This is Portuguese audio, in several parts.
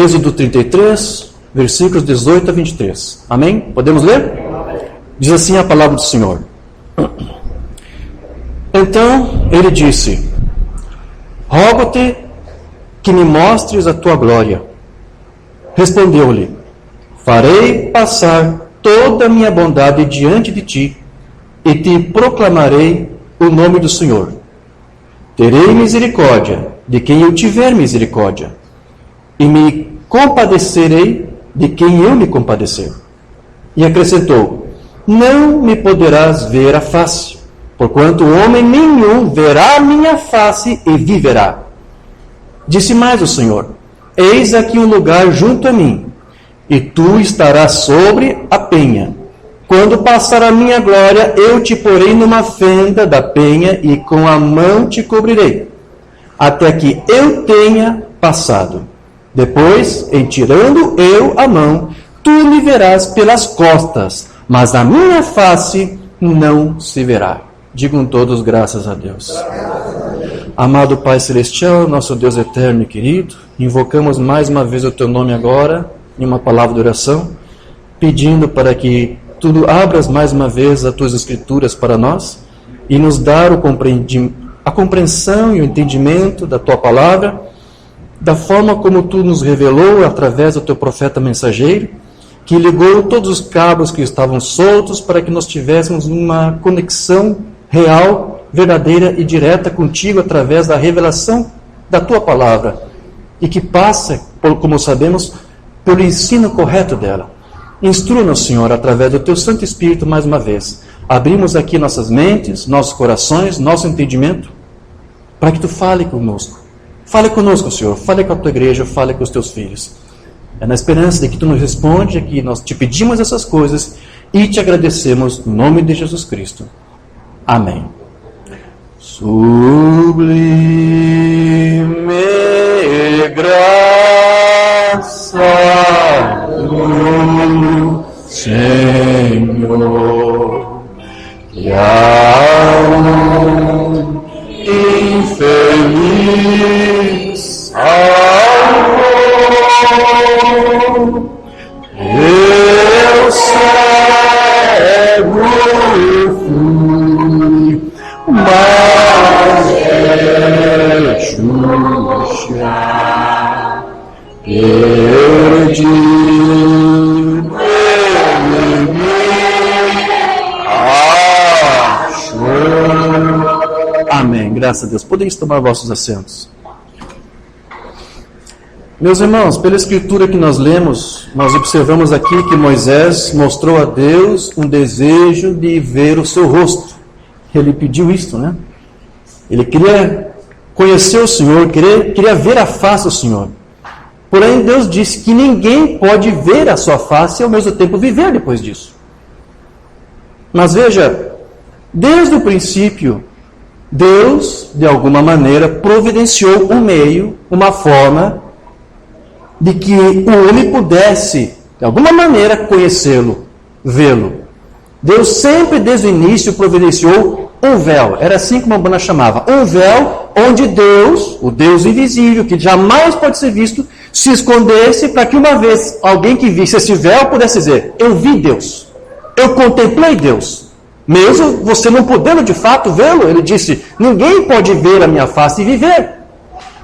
Êxodo 33, versículos 18 a 23. Amém? Podemos ler? Diz assim a palavra do Senhor. Então ele disse: rogo-te que me mostres a tua glória. Respondeu-lhe: farei passar toda a minha bondade diante de ti, e te proclamarei o nome do Senhor. Terei misericórdia de quem eu tiver misericórdia, e me compadecerei de quem eu me compadecer. E acrescentou: não me poderás ver a face, porquanto homem nenhum verá a minha face e viverá. Disse mais o Senhor: eis aqui um lugar junto a mim, e tu estarás sobre a penha. Quando passar a minha glória, eu te porei numa fenda da penha, e com a mão te cobrirei, até que eu tenha passado. Depois, em tirando eu a mão, tu me verás pelas costas, mas a minha face não se verá. Digam todos graças a Deus. Amado Pai Celestial, nosso Deus eterno e querido, invocamos mais uma vez o Teu nome agora, em uma palavra de oração, pedindo para que Tu abras mais uma vez as Tuas Escrituras para nós e nos dar a compreensão e o entendimento da Tua palavra, da forma como Tu nos revelou através do Teu profeta mensageiro, que ligou todos os cabos que estavam soltos para que nós tivéssemos uma conexão real, verdadeira e direta contigo através da revelação da Tua palavra, e que passa, como sabemos, pelo ensino correto dela. Instrua-nos, Senhor, através do Teu Santo Espírito mais uma vez. Abrimos aqui nossas mentes, nossos corações, nosso entendimento, para que Tu fale conosco. Fale conosco, Senhor. Fale com a Tua igreja, fale com os Teus filhos. É na esperança de que Tu nos responde, que nós Te pedimos essas coisas e Te agradecemos no nome de Jesus Cristo. Amém. Sublime graça do Senhor, que a um infeliz salvou. Eu cego fui, mas Xuxa perdi achou. Amém. Graças a Deus. Podeis tomar vossos assentos. Meus irmãos, pela escritura que nós lemos, nós observamos aqui que Moisés mostrou a Deus um desejo de ver o seu rosto. Ele pediu isto, né? Ele queria conhecer o Senhor, queria ver a face do Senhor. Porém, Deus disse que ninguém pode ver a sua face e ao mesmo tempo viver depois disso. Mas veja, desde o princípio, Deus, de alguma maneira, providenciou um meio, uma forma, de que o homem pudesse, de alguma maneira, conhecê-lo, vê-lo. Deus sempre, desde o início, providenciou um véu. Era assim como a banda chamava. Um véu onde Deus, o Deus invisível, que jamais pode ser visto, se escondesse para que uma vez alguém que visse esse véu pudesse dizer: eu vi Deus, eu contemplei Deus. Mesmo você não podendo de fato vê-lo, ele disse: ninguém pode ver a minha face e viver.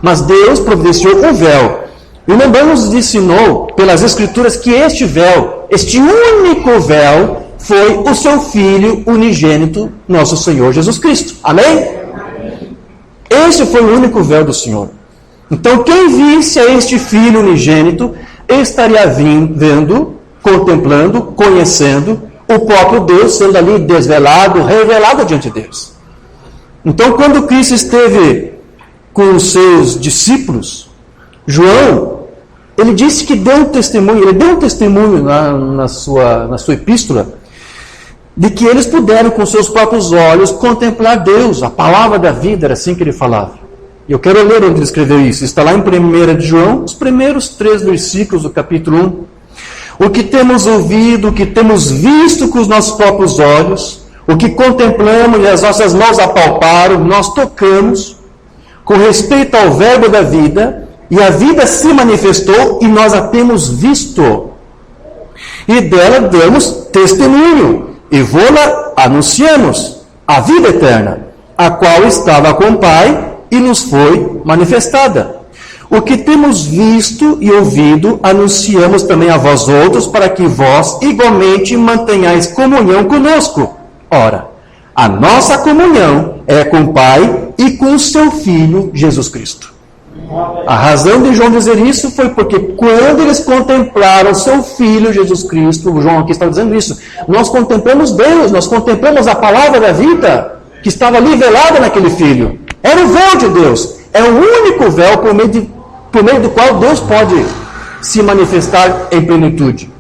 Mas Deus providenciou um véu. E também nos ensinou pelas Escrituras que este véu, este único véu, foi o seu Filho unigênito, nosso Senhor Jesus Cristo. Amém? Esse foi o único véu do Senhor. Então, quem visse a este Filho unigênito, estaria vendo, contemplando, conhecendo o próprio Deus, sendo ali desvelado, revelado diante de Deus. Então, quando Cristo esteve com os seus discípulos, João, ele disse que deu um testemunho, ele deu um testemunho na sua epístola, de que eles puderam com seus próprios olhos contemplar Deus, a palavra da vida, era assim que ele falava. E eu quero ler onde ele escreveu isso. Está lá em 1 de João, os primeiros 3 versículos do capítulo 1. O que temos ouvido, o que temos visto com os nossos próprios olhos, o que contemplamos e as nossas mãos apalparam, nós tocamos, com respeito ao verbo da vida, E a vida se manifestou e nós a temos visto. E dela damos testemunho e vô-la anunciamos, a vida eterna, a qual estava com o Pai e nos foi manifestada. O que temos visto e ouvido, anunciamos também a vós outros, para que vós igualmente mantenhais comunhão conosco. Ora, a nossa comunhão é com o Pai e com o seu Filho, Jesus Cristo. A razão de João dizer isso foi porque quando eles contemplaram seu Filho, Jesus Cristo, o João aqui está dizendo isso, nós contemplamos Deus, nós contemplamos a palavra da vida, que estava ali velada naquele Filho. Era o véu de Deus, é o único véu por meio do qual Deus pode se manifestar em plenitude.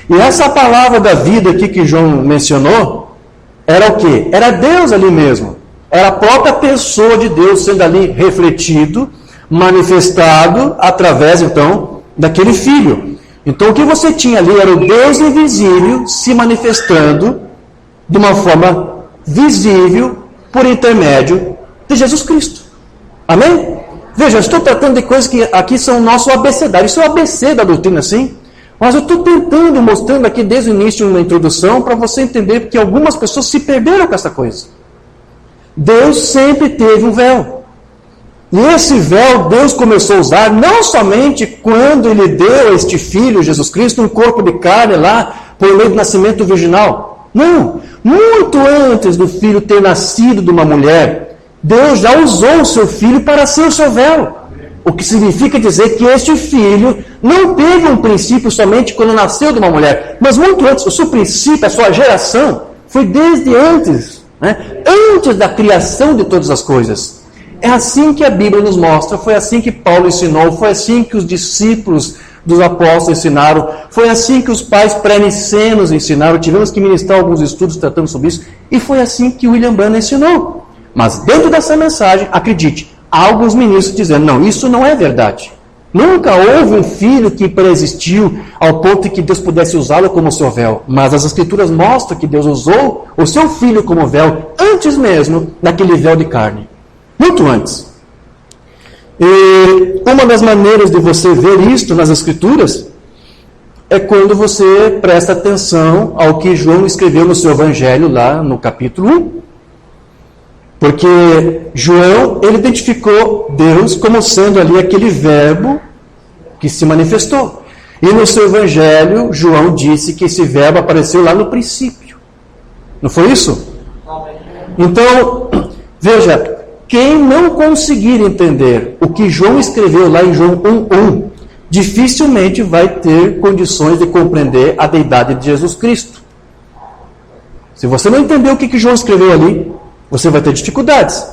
E essa palavra da vida aqui que João mencionou, era o quê? Era Deus ali mesmo. Era a própria pessoa de Deus sendo ali refletido, manifestado através, então, daquele Filho. Então, o que você tinha ali era o Deus invisível se manifestando de uma forma visível por intermédio de Jesus Cristo. Amém? Veja, eu estou tratando de coisas que aqui são o nosso abecedário. Isso é o ABC da doutrina, sim. Mas eu estou tentando, mostrando aqui desde o início uma introdução para você entender que algumas pessoas se perderam com essa coisa. Deus sempre teve um véu. E esse véu Deus começou a usar não somente quando Ele deu a este Filho, Jesus Cristo, um corpo de carne lá, por meio do nascimento virginal. Não. Muito antes do Filho ter nascido de uma mulher, Deus já usou o seu Filho para ser o seu véu. O que significa dizer que este Filho não teve um princípio somente quando nasceu de uma mulher, mas muito antes. O seu princípio, a sua geração, foi desde antes, antes da criação de todas as coisas. É assim que a Bíblia nos mostra, foi assim que Paulo ensinou, foi assim que os discípulos dos apóstolos ensinaram, foi assim que os pais pré-nicenos ensinaram. Tivemos que ministrar alguns estudos tratando sobre isso, e foi assim que William Branham ensinou. Mas dentro dessa mensagem, acredite, há alguns ministros dizendo, não, isso não é verdade. Nunca houve um filho que preexistiu ao ponto de que Deus pudesse usá-lo como seu véu. Mas as Escrituras mostram que Deus usou o seu filho como véu antes mesmo daquele véu de carne. Muito antes. E uma das maneiras de você ver isto nas Escrituras é quando você presta atenção ao que João escreveu no seu Evangelho lá no capítulo 1. Porque João, ele identificou Deus como sendo ali aquele verbo que se manifestou. E no seu Evangelho, João disse que esse verbo apareceu lá no princípio. Não foi isso? Então, veja, quem não conseguir entender o que João escreveu lá em João 1:1, dificilmente vai ter condições de compreender a deidade de Jesus Cristo. Se você não entender o que João escreveu ali, você vai ter dificuldades.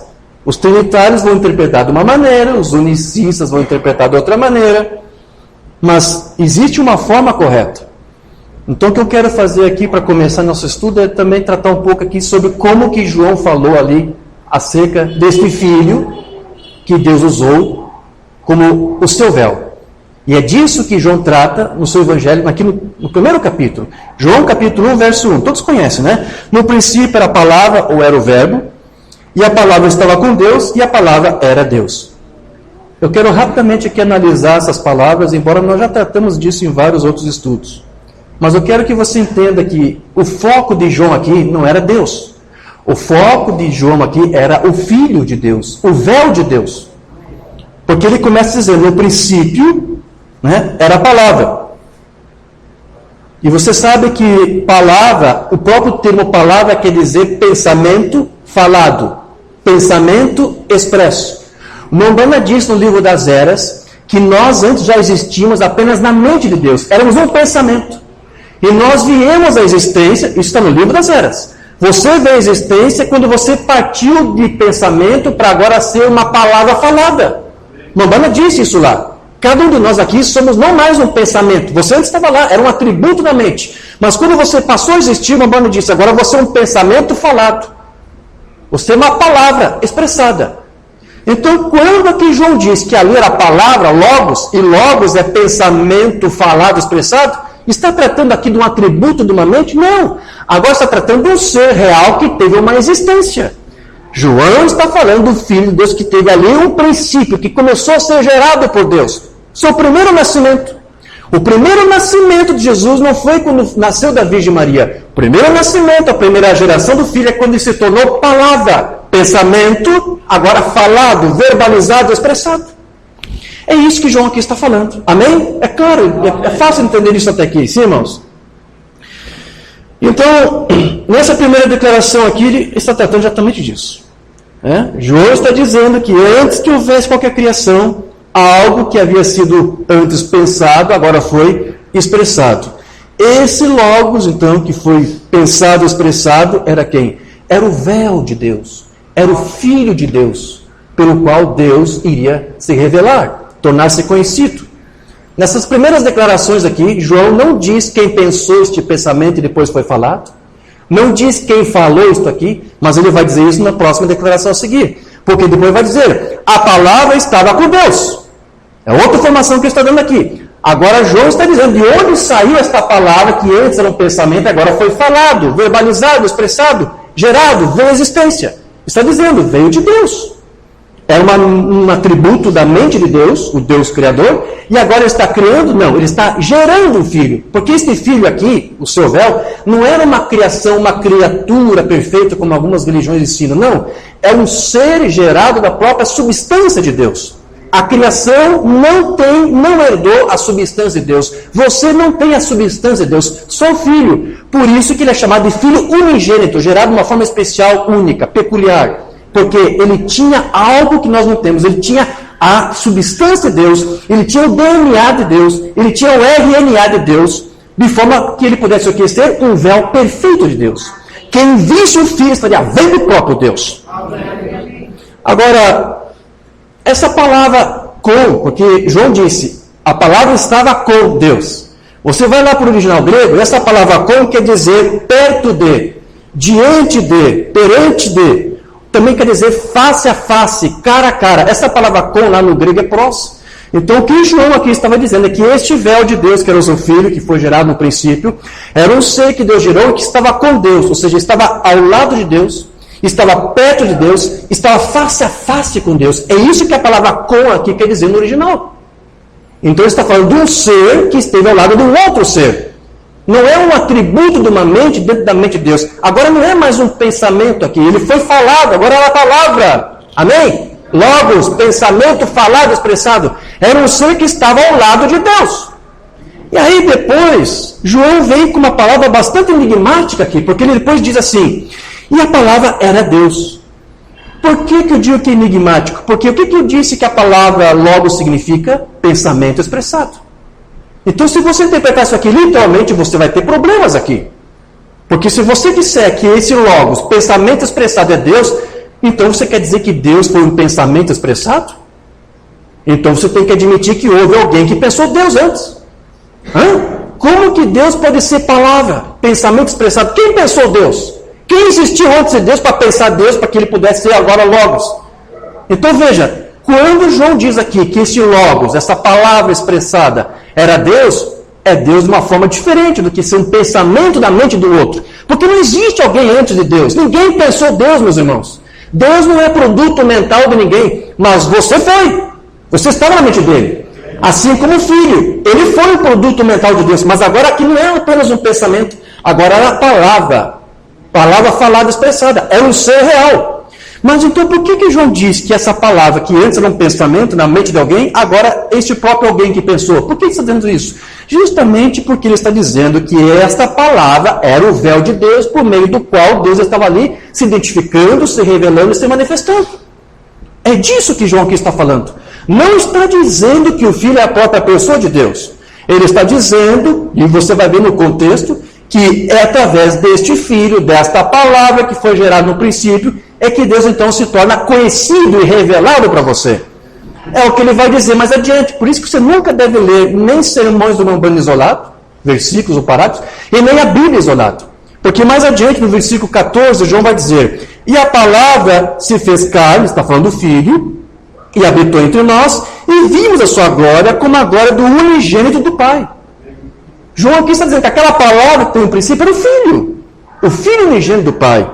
Os trinitários vão interpretar de uma maneira, os unicistas vão interpretar de outra maneira, mas existe uma forma correta. Então o que eu quero fazer aqui para começar nosso estudo é também tratar um pouco aqui sobre como que João falou ali acerca deste filho que Deus usou como o seu véu. E é disso que João trata no seu evangelho, aqui no primeiro capítulo. João capítulo 1, verso 1. Todos conhecem, né? No princípio era a palavra, ou era o verbo, e a palavra estava com Deus, e a palavra era Deus. Eu quero rapidamente aqui analisar essas palavras, embora nós já tratamos disso em vários outros estudos. Mas eu quero que você entenda que o foco de João aqui não era Deus. O foco de João aqui era o Filho de Deus, o véu de Deus. Porque ele começa dizendo, no princípio, era a palavra. E você sabe que palavra, o próprio termo palavra quer dizer pensamento falado, pensamento expresso. Mombana diz no livro das Eras que nós antes já existíamos apenas na mente de Deus, éramos um pensamento. E nós viemos à existência, isso está no livro das Eras. Você vê a existência quando você partiu de pensamento para agora ser uma palavra falada. Mombana disse isso lá. Cada um de nós aqui somos não mais um pensamento. Você antes estava lá, era um atributo da mente. Mas quando você passou a existir, Mombana disse, agora você é um pensamento falado. Você é uma palavra expressada. Então, quando aqui João diz que ali era a palavra, logos, e logos é pensamento falado, expressado, está tratando aqui de um atributo de uma mente? Não. Agora está tratando de um ser real que teve uma existência. João está falando do Filho de Deus que teve ali um princípio, que começou a ser gerado por Deus. Seu primeiro nascimento. O primeiro nascimento de Jesus não foi quando nasceu da Virgem Maria. O primeiro nascimento, a primeira geração do Filho é quando ele se tornou palavra, pensamento, agora falado, verbalizado, expressado. É isso que João aqui está falando. Amém? É claro, é fácil entender isso até aqui, sim, irmãos? Então, nessa primeira declaração aqui, ele está tratando exatamente disso. João está dizendo que antes que houvesse qualquer criação, algo que havia sido antes pensado, agora foi expressado. Esse Logos, então, que foi pensado e expressado, era quem? Era o véu de Deus. Era o Filho de Deus, pelo qual Deus iria se revelar, tornar-se conhecido. Nessas primeiras declarações aqui, João não diz quem pensou este pensamento e depois foi falado. Não diz quem falou isto aqui, mas ele vai dizer isso na próxima declaração a seguir. Porque depois vai dizer, a palavra estava com Deus. É outra informação que ele está dando aqui. Agora João está dizendo de onde saiu esta palavra que antes era um pensamento, agora foi falado, verbalizado, expressado, gerado, veio à existência. Está dizendo, veio de Deus. É um atributo da mente de Deus, o Deus Criador, e agora ele está criando, não, ele está gerando um filho. Porque este filho aqui, o seu véu, não era uma criação, uma criatura perfeita, como algumas religiões ensinam, não. É um ser gerado da própria substância de Deus. A criação não herdou a substância de Deus. Você não tem a substância de Deus, só o filho. Por isso que ele é chamado de filho unigênito, gerado de uma forma especial, única, peculiar. Porque ele tinha algo que nós não temos. Ele tinha a substância de Deus, ele tinha o DNA de Deus, ele tinha o RNA de Deus, de forma que ele pudesse ter um véu perfeito de Deus. Quem visse o filho estaria vendo o próprio Deus. Agora, essa palavra com, porque João disse, a palavra estava com Deus. Você vai lá para o original grego, essa palavra com quer dizer perto de, diante de, perante de. Também quer dizer face a face, cara a cara. Essa palavra com lá no grego é pros. Então o que João aqui estava dizendo é que este véu de Deus, que era o seu filho, que foi gerado no princípio, era um ser que Deus gerou e que estava com Deus, ou seja, estava ao lado de Deus, estava perto de Deus, estava face a face com Deus. É isso que a palavra com aqui quer dizer no original. Então ele está falando de um ser que esteve ao lado de um outro ser. Não é um atributo de uma mente dentro da mente de Deus. Agora não é mais um pensamento aqui. Ele foi falado, agora é a palavra. Amém? Logos, pensamento falado, expressado. Era um ser que estava ao lado de Deus. E aí depois, João vem com uma palavra bastante enigmática aqui, porque ele depois diz assim, e a palavra era Deus. Por que eu digo que é enigmático? Porque o que eu disse que a palavra logos significa? Pensamento expressado. Então, se você interpretar isso aqui literalmente, você vai ter problemas aqui. Porque se você disser que esse logos, pensamento expressado é Deus, então você quer dizer que Deus foi um pensamento expressado? Então você tem que admitir que houve alguém que pensou Deus antes. Como que Deus pode ser palavra, pensamento expressado? Quem pensou Deus? Quem existiu antes de Deus para pensar Deus, para que ele pudesse ser agora logos? Então veja, quando João diz aqui que esse logos, essa palavra expressada, era Deus, é Deus de uma forma diferente do que ser um pensamento da mente do outro. Porque não existe alguém antes de Deus. Ninguém pensou Deus, meus irmãos. Deus não é produto mental de ninguém, mas você foi. Você estava na mente dele. Assim como o filho. Ele foi um produto mental de Deus, mas agora aqui não é apenas um pensamento. Agora era a palavra. Palavra falada, expressada. Era um ser real. Mas então por que João diz que essa palavra, que antes era um pensamento na mente de alguém, agora este próprio alguém que pensou? Por que ele está dizendo isso? Justamente porque ele está dizendo que esta palavra era o véu de Deus, por meio do qual Deus estava ali se identificando, se revelando e se manifestando. É disso que João aqui está falando. Não está dizendo que o Filho é a própria pessoa de Deus. Ele está dizendo, e você vai ver no contexto, que é através deste Filho, desta palavra que foi gerada no princípio, é que Deus então se torna conhecido e revelado para você. É o que ele vai dizer mais adiante. Por isso que você nunca deve ler nem sermões do Rambam isolado, versículos ou parágrafos, e nem a Bíblia isolado. Porque mais adiante, no versículo 14, João vai dizer, e a palavra se fez carne, está falando do Filho, e habitou entre nós, e vimos a sua glória como a glória do unigênito do Pai. João aqui está dizendo que aquela palavra que tem um princípio era o Filho unigênito do Pai.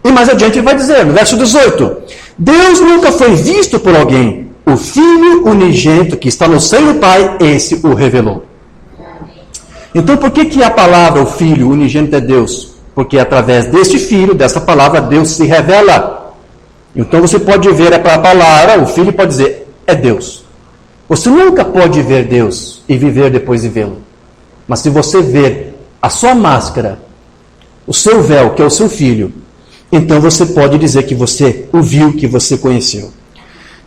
E mais adiante ele vai dizer, no verso 18, Deus nunca foi visto por alguém. O Filho unigênito que está no seio do Pai, esse o revelou. Então, por que a palavra, o Filho unigênito é Deus? Porque através deste Filho, dessa palavra, Deus se revela. Então você pode ver a palavra, o Filho pode dizer, é Deus. Você nunca pode ver Deus e viver depois de vê-lo. Mas se você ver a sua máscara, o seu véu, que é o seu Filho, então você pode dizer que você o viu, que você conheceu.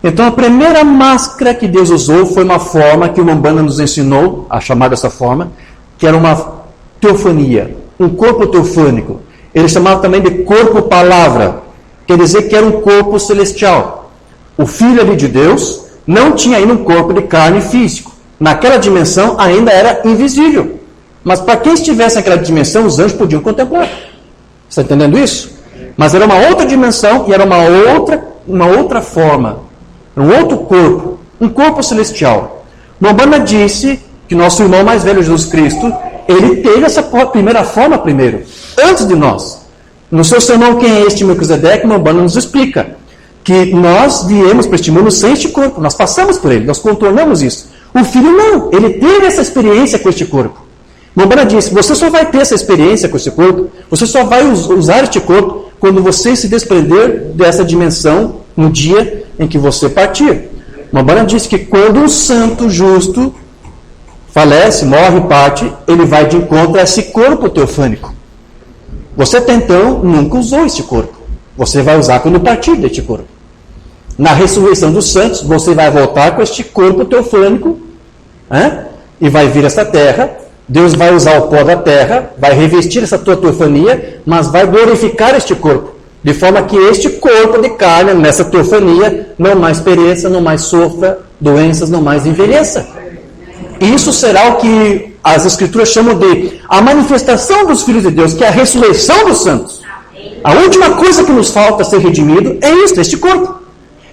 Então a primeira máscara que Deus usou foi uma forma que o Umbanda nos ensinou, a chamar dessa forma, que era uma teofania, um corpo teofânico. Ele chamava também de corpo-palavra, quer dizer que era um corpo celestial. O Filho ali de Deus não tinha ainda um corpo de carne físico. Naquela dimensão ainda era invisível. Mas para quem estivesse naquela dimensão, os anjos podiam contemplar. Está entendendo isso? Mas era uma outra dimensão e era uma outra forma, um outro corpo, um corpo celestial. Umbanda disse que nosso irmão mais velho, Jesus Cristo, ele teve essa primeira forma primeiro, antes de nós. No seu sermão, Quem é este Melquisedeque, Umbanda nos explica que nós viemos para este mundo sem este corpo, nós passamos por ele, nós contornamos isso. O Filho não, ele teve essa experiência com este corpo. Umbanda disse, você só vai ter essa experiência com este corpo, você só vai usar este corpo quando você se desprender dessa dimensão no dia em que você partir. Umbanda disse que quando um santo justo falece, morre, parte, ele vai de encontro a esse corpo teofânico. Você até então nunca usou este corpo. Você vai usar quando partir deste corpo. Na ressurreição dos santos, você vai voltar com este corpo teofânico, e vai vir esta terra. Deus vai usar o pó da terra, vai revestir essa tua teofania, mas vai glorificar este corpo. De forma que este corpo de carne, nessa teofania, não mais pereça, não mais sofra doenças, não mais envelheça. Isso será o que as Escrituras chamam de a manifestação dos filhos de Deus, que é a ressurreição dos santos. A última coisa que nos falta ser redimido é isso, este corpo.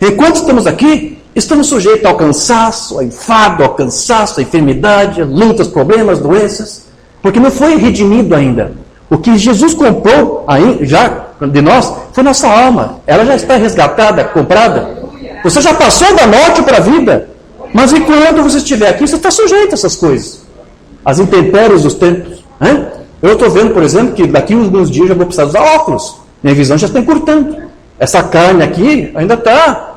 Enquanto estamos aqui, estamos sujeitos ao cansaço, ao enfado, ao cansaço, à enfermidade, a lutas, problemas, doenças, porque não foi redimido ainda. O que Jesus comprou já de nós foi nossa alma. Ela já está resgatada, comprada. Você já passou da morte para a vida. Mas enquanto você estiver aqui, você está sujeito a essas coisas. As intempéries dos tempos. Eu estou vendo, por exemplo, que daqui a alguns dias eu vou precisar usar óculos. Minha visão já está encurtando. Essa carne aqui ainda está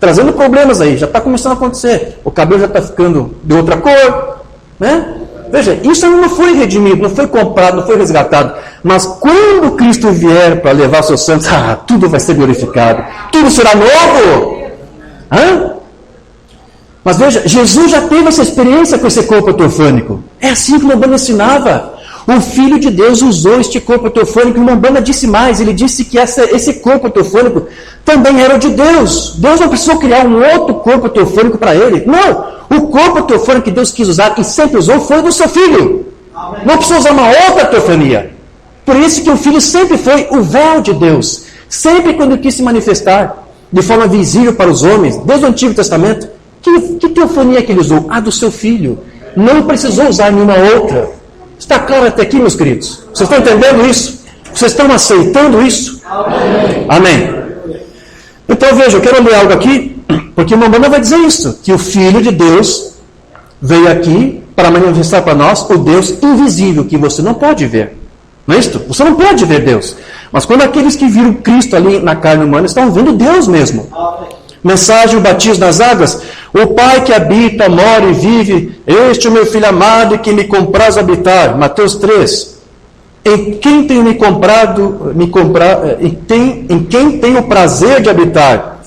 trazendo problemas aí. Já está começando a acontecer. O cabelo já está ficando de outra cor. Veja, isso não foi redimido, não foi comprado, não foi resgatado. Mas quando Cristo vier para levar seus santos, tudo vai ser glorificado. Tudo será novo. Mas veja, Jesus já teve essa experiência com esse corpo teofânico. É assim que o Umbanda ensinava. O Filho de Deus usou este corpo teofânico e o Umbanda disse mais. Ele disse que esse corpo teofânico também era o de Deus. Deus não precisou criar um outro corpo teofânico para ele. Não! O corpo teofânico que Deus quis usar e sempre usou foi do seu Filho. Não precisou usar uma outra teofania. Por isso que o Filho sempre foi o véu de Deus. Sempre quando quis se manifestar de forma visível para os homens, desde o Antigo Testamento, que teofania que ele usou? A do seu Filho. Não precisou usar nenhuma outra. Está claro até aqui, meus queridos? Vocês estão entendendo isso? Vocês estão aceitando isso? Amém. Então veja, eu quero ler algo aqui, porque o Umbanda vai dizer isso, que o Filho de Deus veio aqui para manifestar para nós o Deus invisível, que você não pode ver. Não é isso? Você não pode ver Deus. Mas quando aqueles que viram Cristo ali na carne humana estão vendo Deus mesmo. Mensagem, o batismo nas águas. O Pai que habita, mora e vive, este é o meu Filho amado e que me compraz habitar. Mateus 3. Em quem tenho em quem tenho o prazer de habitar.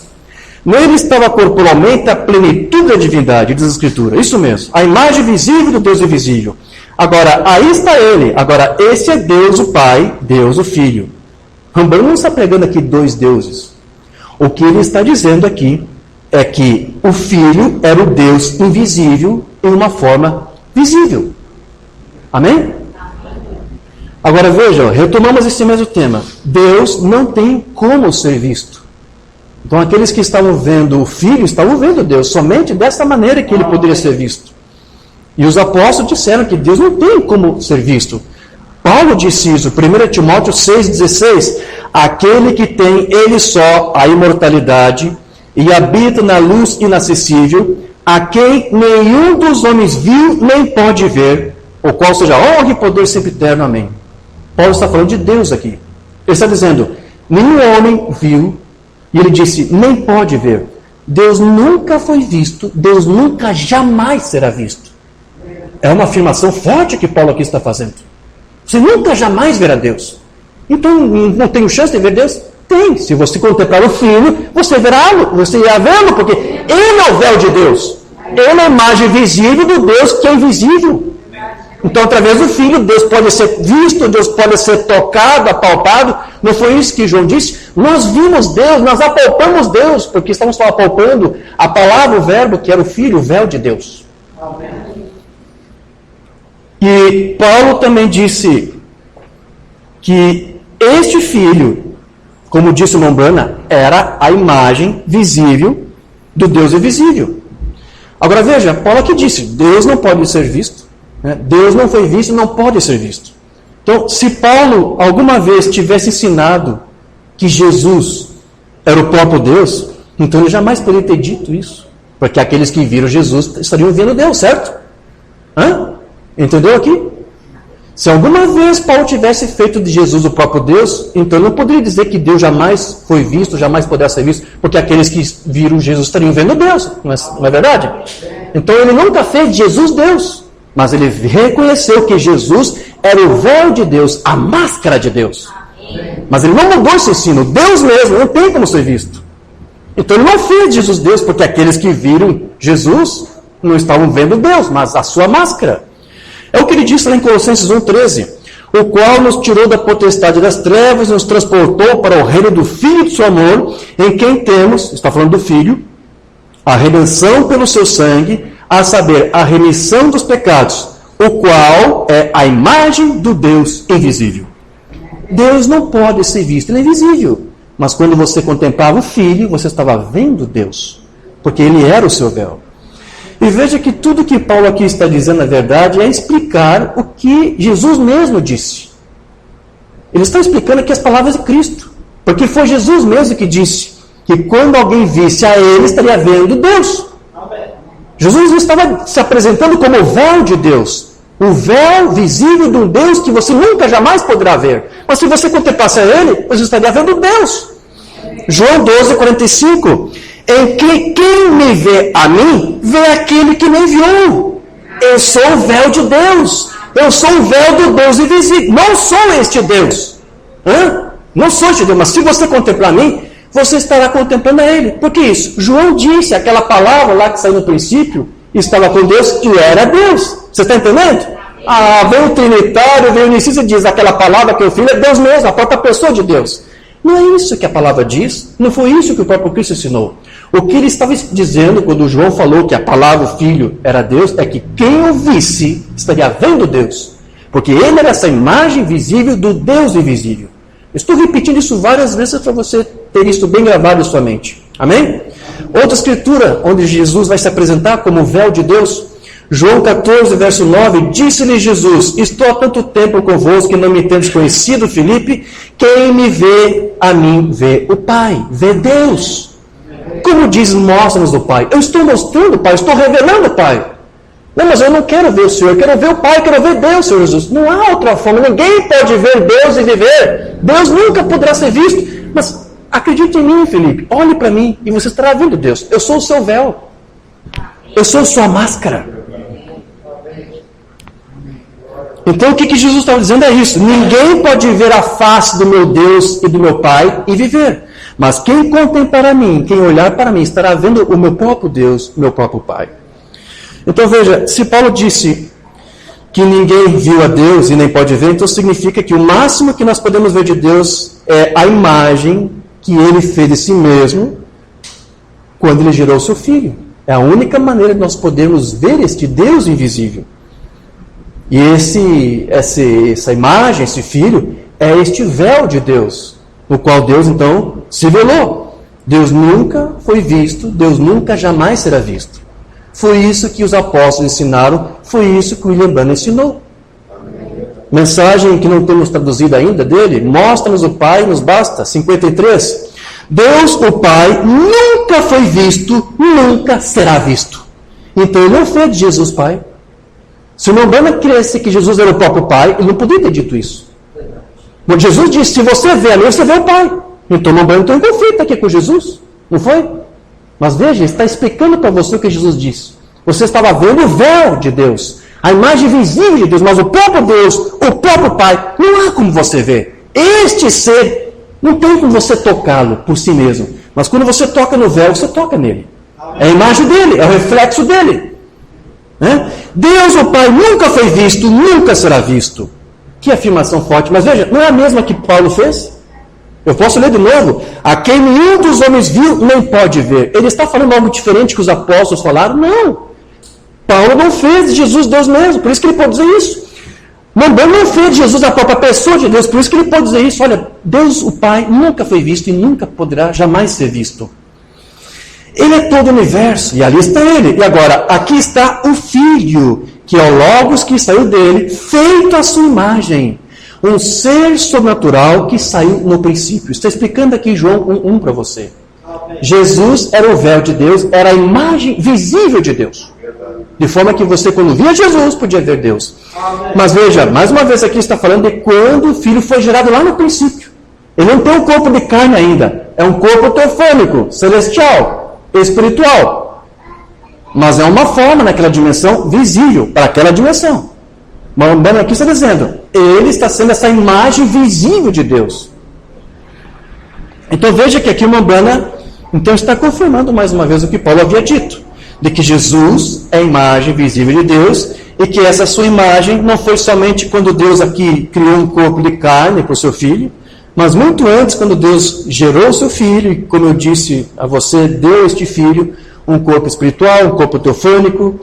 Nele estava corporalmente a plenitude da divindade, diz a Escritura. Isso mesmo. A imagem visível do Deus invisível. Agora, aí está ele. Agora, esse é Deus o Pai, Deus o Filho. Umbanda não está pregando aqui dois deuses. O que ele está dizendo aqui é que o Filho era o Deus invisível em uma forma visível. Amém? Agora veja, retomamos esse mesmo tema. Deus não tem como ser visto. Então aqueles que estavam vendo o Filho, estavam vendo Deus somente dessa maneira que ele poderia ser visto. E os apóstolos disseram que Deus não tem como ser visto. Paulo disse isso, 1 Timóteo 6,16. aquele que tem ele só a imortalidade e habita na luz inacessível, a quem nenhum dos homens viu nem pode ver, o qual seja honra e poder sempre eterno. Amém. Paulo está falando de Deus aqui. Ele está dizendo, nenhum homem viu, e ele disse, nem pode ver. Deus nunca foi visto, Deus nunca jamais será visto. É uma afirmação forte que Paulo aqui está fazendo. Você nunca jamais verá Deus. Então, não tenho chance de ver Deus? Tem. Se você contemplar o Filho, você verá-lo, você irá vê-lo, porque Ele é o véu de Deus. Ele é a imagem visível do Deus que é invisível. Então, através do Filho, Deus pode ser visto, Deus pode ser tocado, apalpado. Não foi isso que João disse? Nós vimos Deus, nós apalpamos Deus, porque estamos só apalpando a palavra, o verbo, que era o Filho, o véu de Deus. Amém. E Paulo também disse que este Filho, como disse o Mombrana, era a imagem visível do Deus invisível. Agora veja, Paulo aqui disse, Deus não pode ser visto. Deus não foi visto e não pode ser visto. Então, se Paulo alguma vez tivesse ensinado que Jesus era o próprio Deus, então ele jamais poderia ter dito isso. Porque aqueles que viram Jesus estariam vendo Deus, certo? Entendeu aqui? Se alguma vez Paulo tivesse feito de Jesus o próprio Deus, então ele não poderia dizer que Deus jamais foi visto, jamais poderá ser visto, porque aqueles que viram Jesus estariam vendo Deus. Não é verdade? Então ele nunca fez de Jesus Deus. Mas ele reconheceu que Jesus era o véu de Deus, a máscara de Deus. Mas ele não mudou esse ensino. Deus mesmo não tem como ser visto. Então ele não fez de Jesus Deus, porque aqueles que viram Jesus não estavam vendo Deus, mas a sua máscara. É o que ele disse lá em Colossenses 1,13. O qual nos tirou da potestade das trevas e nos transportou para o reino do Filho de seu amor, em quem temos, está falando do Filho, a redenção pelo seu sangue, a saber, a remissão dos pecados, o qual é a imagem do Deus invisível. Deus não pode ser visto, ele é invisível. Mas quando você contemplava o Filho, você estava vendo Deus, porque ele era o seu véu. E veja que tudo que Paulo aqui está dizendo, na verdade, é explicar o que Jesus mesmo disse. Ele está explicando aqui as palavras de Cristo, porque foi Jesus mesmo que disse que quando alguém visse a ele, estaria vendo Deus. Jesus estava se apresentando como o véu de Deus, o véu visível de um Deus que você nunca jamais poderá ver. Mas se você contemplasse a Ele, você estaria vendo Deus. João 12:45, em que quem me vê a mim, vê aquele que me enviou. Eu sou o véu de Deus, eu sou o véu do Deus invisível, não sou este Deus. Não sou este Deus, mas se você contemplar a mim, você estará contemplando a Ele. Por que isso? João disse aquela palavra lá que saiu no princípio, estava com Deus, que era Deus. Você está entendendo? Vem o Trinitário, vem o Unicista e diz aquela palavra que o Filho é Deus mesmo, a própria pessoa de Deus. Não é isso que a palavra diz, não foi isso que o próprio Cristo ensinou. O que ele estava dizendo quando João falou que a palavra, o Filho, era Deus, é que quem o visse estaria vendo Deus. Porque ele era essa imagem visível do Deus invisível. Estou repetindo isso várias vezes para você ter isso bem gravado em sua mente. Amém? Outra escritura, onde Jesus vai se apresentar como o véu de Deus. João 14, verso 9, disse-lhe Jesus, estou há tanto tempo convosco que não me tendes conhecido, Filipe, quem me vê, a mim vê o Pai, vê Deus. Como diz, mostra-nos o Pai. Eu estou mostrando o Pai, estou revelando o Pai. Não, mas eu não quero ver o Senhor, eu quero ver o Pai, eu quero ver Deus, Senhor Jesus. Não há outra forma, ninguém pode ver Deus e viver. Deus nunca poderá ser visto. Mas acredite em mim, Felipe, olhe para mim e você estará vendo Deus. Eu sou o seu véu. Eu sou a sua máscara. Então o que Jesus estava dizendo é isso. Ninguém pode ver a face do meu Deus e do meu Pai e viver. Mas quem contemplar a mim, quem olhar para mim, estará vendo o meu próprio Deus, o meu próprio Pai. Então veja, se Paulo disse que ninguém viu a Deus e nem pode ver, então significa que o máximo que nós podemos ver de Deus é a imagem que ele fez de si mesmo quando ele gerou o seu Filho. É a única maneira de nós podermos ver este Deus invisível. E essa imagem, esse Filho, é este véu de Deus, no qual Deus então se velou. Deus nunca foi visto, Deus nunca jamais será visto. Foi isso que os apóstolos ensinaram, foi isso que o William Branham ensinou. mensagem que não temos traduzido ainda dele, mostra-nos o Pai, nos basta, 53. Deus, o Pai, nunca foi visto, nunca será visto. Então ele não fez de Jesus Pai. Se o Umbanda cresce que Jesus era o próprio Pai, ele não poderia ter dito isso. Mas Jesus disse, se você vê a mim, você vê o Pai. Então o Umbanda tem um conflito aqui com Jesus, não foi? Mas veja, ele está explicando para você o que Jesus disse. Você estava vendo o véu de Deus, a imagem visível de Deus, mas o próprio Deus, o próprio Pai, não há como você ver. Este ser, não tem como você tocá-lo por si mesmo. Mas quando você toca no véu, você toca nele. É a imagem dele, é o reflexo dele. Deus, o Pai, nunca foi visto, nunca será visto. Que afirmação forte. Mas veja, não é a mesma que Paulo fez? Eu posso ler de novo. A quem nenhum dos homens viu, nem pode ver. Ele está falando algo diferente que os apóstolos falaram? Não. Paulo não fez de Jesus Deus mesmo, por isso que ele pode dizer isso. Umbanda não fez de Jesus a própria pessoa de Deus, por isso que ele pode dizer isso. Olha, Deus, o Pai, nunca foi visto e nunca poderá jamais ser visto. Ele é todo o universo, e ali está ele. E agora, aqui está o Filho, que é o Logos que saiu dele, feito à sua imagem. Um ser sobrenatural que saiu no princípio. Está explicando aqui João 1:1 para você. Amém. Jesus era o véu de Deus, era a imagem visível de Deus. De forma que você, quando via Jesus, podia ver Deus. Amém. Mas veja, mais uma vez aqui está falando de quando o Filho foi gerado lá no princípio. Ele não tem um corpo de carne ainda. É um corpo teofônico, celestial, espiritual. Mas é uma forma naquela dimensão visível, para aquela dimensão. Mas o Umbanda aqui está dizendo, ele está sendo essa imagem visível de Deus. Então veja que aqui o Umbanda então está confirmando mais uma vez o que Paulo havia dito, de que Jesus é a imagem visível de Deus, e que essa sua imagem não foi somente quando Deus aqui criou um corpo de carne para o seu Filho, mas muito antes, quando Deus gerou o seu Filho, e como eu disse a você, deu este Filho um corpo espiritual, um corpo teofônico.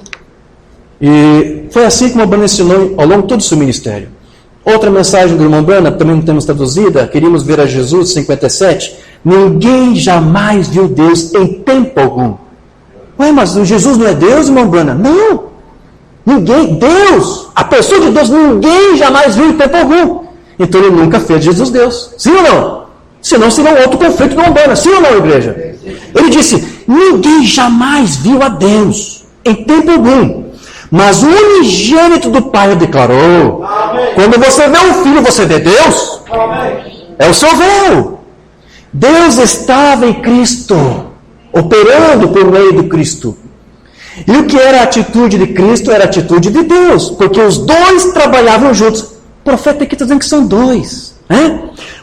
E foi assim que o Umbanda ensinou ao longo de todo o seu ministério. Outra mensagem do irmão Umbanda, também não temos traduzida, queríamos ver a Jesus, 57. Ninguém jamais viu Deus em tempo algum. Ué, mas Jesus não é Deus, irmão Umbanda? Não! Ninguém, Deus, a pessoa de Deus, ninguém jamais viu em tempo algum. Então ele nunca fez Jesus Deus. Sim ou não? Senão seria um outro conflito do Umbanda. Sim ou não, igreja? Ele disse, ninguém jamais viu a Deus em tempo algum. Mas o unigênito do Pai o declarou. Amém. Quando você vê o Filho, você vê Deus. Amém. É o seu véu. Deus estava em Cristo, operando por meio do Cristo. E o que era a atitude de Cristo era a atitude de Deus, porque os dois trabalhavam juntos. O profeta aqui está dizendo que são dois.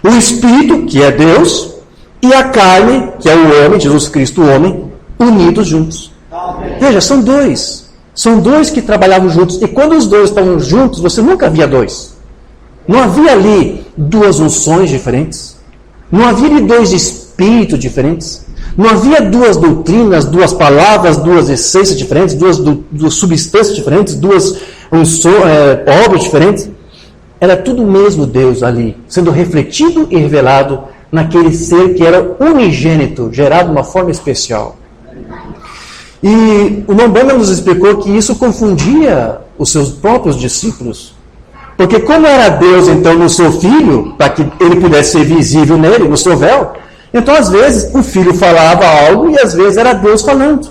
O Espírito, que é Deus, e a carne, que é o homem, Jesus Cristo, o homem, unidos juntos. Amém. Veja, são dois. São dois que trabalhavam juntos. E quando os dois estavam juntos, você nunca via dois. Não havia ali duas unções diferentes. Não havia ali dois espíritos diferentes. Não havia duas doutrinas, duas palavras, duas essências diferentes, duas substâncias diferentes, duas obras diferentes. Era tudo o mesmo Deus ali, sendo refletido e revelado naquele ser que era unigênito, gerado de uma forma especial. E o Umbanda nos explicou que isso confundia os seus próprios discípulos. Porque como era Deus, então, no seu Filho, para que ele pudesse ser visível nele, no seu véu, então, às vezes, o Filho falava algo e, às vezes, era Deus falando.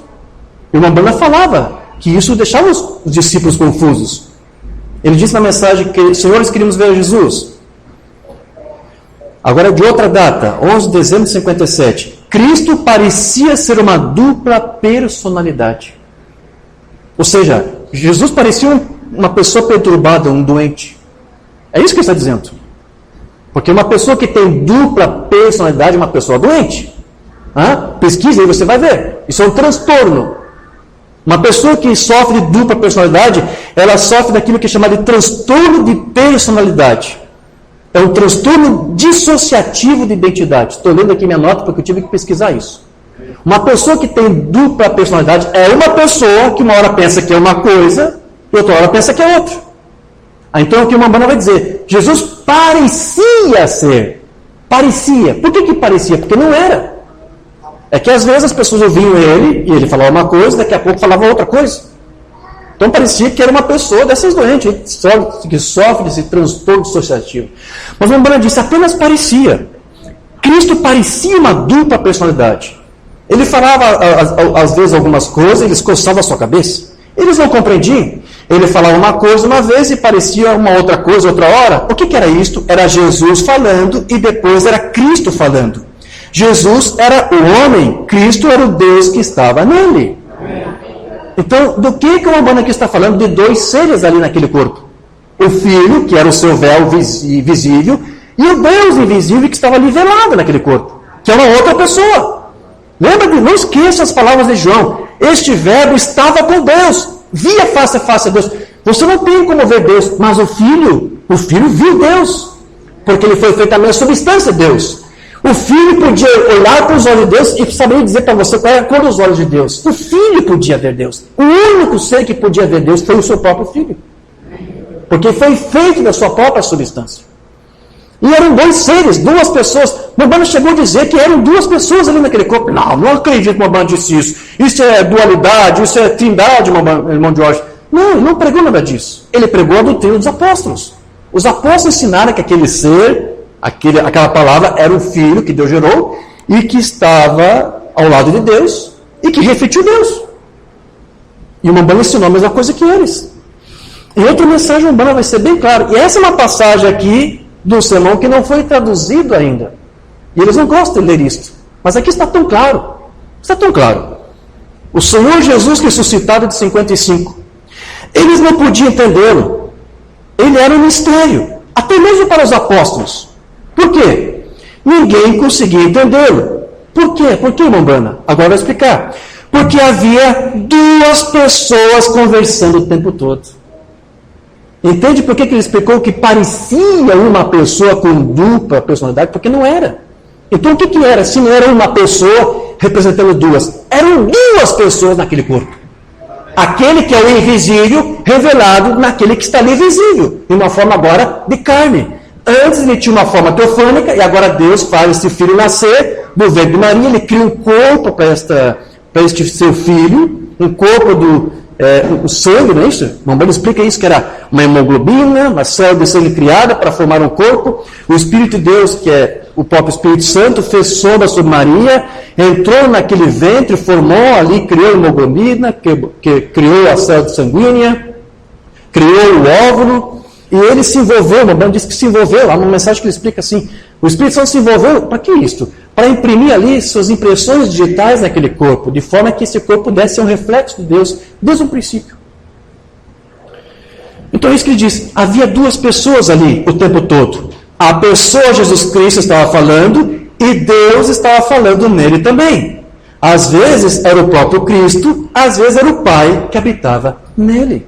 E o Umbanda falava que isso deixava os discípulos confusos. Ele disse na mensagem que, senhores, queríamos ver Jesus. Agora, de outra data, 11 de dezembro de 57. Cristo parecia ser uma dupla personalidade. Ou seja, Jesus parecia uma pessoa perturbada, um doente. É isso que ele está dizendo. Porque uma pessoa que tem dupla personalidade é uma pessoa doente. Pesquisa aí, você vai ver. Isso é um transtorno. Uma pessoa que sofre de dupla personalidade, ela sofre daquilo que é chamado de transtorno de personalidade. É um transtorno dissociativo de identidade. Estou lendo aqui minha nota porque eu tive que pesquisar isso. Uma pessoa que tem dupla personalidade é uma pessoa que uma hora pensa que é uma coisa e outra hora pensa que é outra. Então aqui uma Umbanda vai dizer, Jesus parecia ser. Parecia. Por que parecia? Porque não era. É que às vezes as pessoas ouviam ele e ele falava uma coisa, daqui a pouco falava outra coisa. Então parecia que era uma pessoa dessas doentes, que sofre desse transtorno dissociativo. Mas Umbanda disse, apenas parecia. Cristo parecia uma dupla personalidade. Ele falava, às vezes, algumas coisas, eles coçavam a sua cabeça. Eles não compreendiam. Ele falava uma coisa uma vez e parecia uma outra coisa outra hora. O que era isto? Era Jesus falando e depois era Cristo falando. Jesus era o homem, Cristo era o Deus que estava nele. Então, do que o Umbanda aqui está falando? De dois seres ali naquele corpo. O Filho, que era o seu véu visível, e o Deus invisível que estava ali velado naquele corpo, que é uma outra pessoa. Lembra? Não esqueça as palavras de João. Este verbo estava com Deus, via face a face a Deus. Você não tem como ver Deus, mas o Filho viu Deus, porque ele foi feito a mesma substância de Deus. O Filho podia olhar para os olhos de Deus e saber dizer para você qual era a cor dos olhos de Deus. O Filho podia ver Deus. O único ser que podia ver Deus foi o seu próprio Filho, porque foi feito da sua própria substância. E eram dois seres, duas pessoas. Umbanda chegou a dizer que eram duas pessoas ali naquele corpo. Não acredito que Umbanda disse isso. Isso é dualidade, isso é trindade, irmão Jorge. Não, ele não pregou nada disso. Ele pregou a doutrina dos apóstolos. Os apóstolos ensinaram que aquele ser, aquela palavra, era o Filho que Deus gerou e que estava ao lado de Deus e que refletiu Deus. E o Umbanda ensinou a mesma coisa que eles. E outra mensagem Umbanda vai ser bem clara. E essa é uma passagem aqui do sermão que não foi traduzido ainda. E eles não gostam de ler isto. Mas aqui está tão claro. Está tão claro. O Senhor Jesus ressuscitado de 55. Eles não podiam entendê-lo. Ele era um mistério. Até mesmo para os apóstolos. Por quê? Ninguém conseguia entendê-lo. Por quê? Por que, Umbanda? Agora eu vou explicar. Porque havia duas pessoas conversando o tempo todo. Entende por que ele explicou que parecia uma pessoa com dupla personalidade? Porque não era. Então o que era? Se não era uma pessoa representando duas. Eram duas pessoas naquele corpo. Aquele que é o invisível revelado naquele que está ali visível. Em uma forma agora de carne. Antes ele tinha uma forma teofânica e agora Deus faz esse filho nascer do ventre de Maria. Ele cria um corpo para este seu filho. Um corpo o sangue, não é isso? O Umbanda explica isso, que era uma hemoglobina, uma célula de sangue criada para formar um corpo. O Espírito de Deus, que é o próprio Espírito Santo, fez sombra sobre Maria, entrou naquele ventre, formou ali, criou a hemoglobina, que criou a célula sanguínea, criou o óvulo, e ele se envolveu, o Umbanda diz que se envolveu, há uma mensagem que ele explica assim, o Espírito Santo se envolveu, para que isto? Para imprimir ali suas impressões digitais naquele corpo, de forma que esse corpo pudesse ser um reflexo de Deus, desde o princípio. Então é isso que ele diz, havia duas pessoas ali o tempo todo. A pessoa Jesus Cristo estava falando e Deus estava falando nele também. Às vezes era o próprio Cristo, às vezes era o Pai que habitava nele.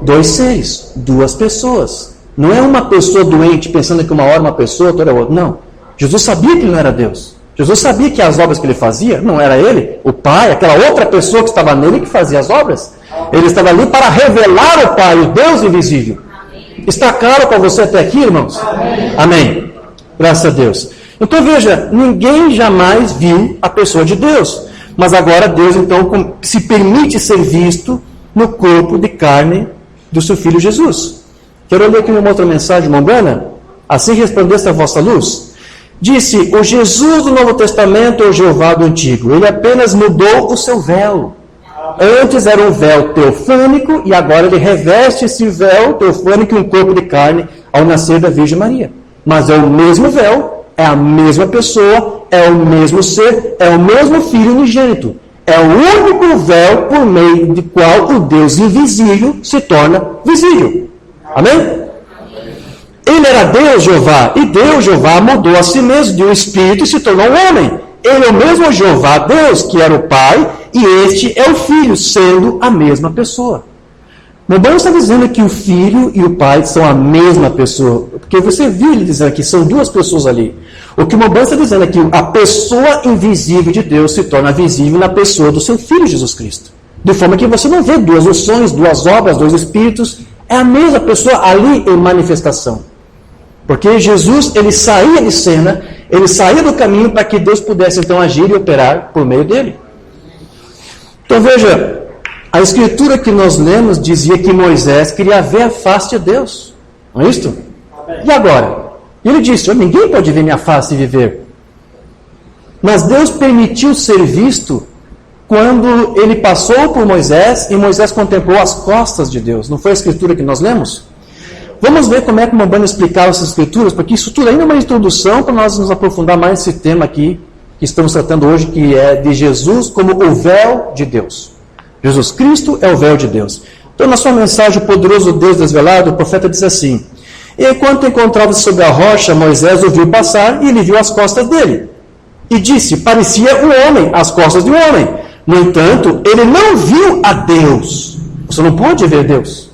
Dois seres, duas pessoas. Não é uma pessoa doente pensando que uma hora uma pessoa, outra outra. Não. Jesus sabia que ele não era Deus. Jesus sabia que as obras que ele fazia não era ele, o Pai, aquela outra pessoa que estava nele que fazia as obras. Ele estava ali para revelar o Pai, o Deus invisível. Está claro para você até aqui, irmãos? Amém. Graças a Deus. Então veja, ninguém jamais viu a pessoa de Deus. Mas agora Deus então se permite ser visto no corpo de carne do seu Filho Jesus. Quero ler aqui uma outra mensagem, Umbanda. Assim resplandece a vossa luz. Disse, o Jesus do Novo Testamento é o Jeová do Antigo. Ele apenas mudou o seu véu. Antes era um véu teofânico e agora ele reveste esse véu teofânico em um corpo de carne ao nascer da Virgem Maria. Mas é o mesmo véu, é a mesma pessoa, é o mesmo ser, é o mesmo Filho unigênito. É o único véu por meio do qual o Deus invisível se torna visível. Amém? Ele era Deus, Jeová, e Deus, Jeová, mudou a si mesmo de um espírito e se tornou um homem. Ele é o mesmo Jeová, Deus, que era o Pai, e este é o Filho, sendo a mesma pessoa. O Umbanda está dizendo que o Filho e o Pai são a mesma pessoa, porque você viu ele dizendo que são duas pessoas ali. O que o Umbanda está dizendo é que a pessoa invisível de Deus se torna visível na pessoa do seu Filho Jesus Cristo. De forma que você não vê duas noções, duas obras, dois espíritos, é a mesma pessoa ali em manifestação. Porque Jesus, ele saía de cena, ele saía do caminho para que Deus pudesse então agir e operar por meio dele. Então veja, A escritura que nós lemos dizia que Moisés queria ver a face de Deus. Não é isto? E agora? Ele disse, ninguém pode ver minha face e viver. Mas Deus permitiu ser visto quando ele passou por Moisés e Moisés contemplou as costas de Deus. Não foi a escritura que nós lemos? Vamos ver como é que o Mambana explicava essas escrituras, porque isso tudo ainda é uma introdução para nós nos aprofundar mais nesse tema aqui que estamos tratando hoje, que é de Jesus como o véu de Deus. Jesus Cristo é o véu de Deus. Então, na sua mensagem, o poderoso Deus desvelado, o profeta diz assim: e enquanto encontrava-se sobre a rocha, Moisés o viu passar e ele viu as costas dele. E disse, parecia um homem, as costas de um homem. No entanto, ele não viu a Deus. Você não pode ver Deus.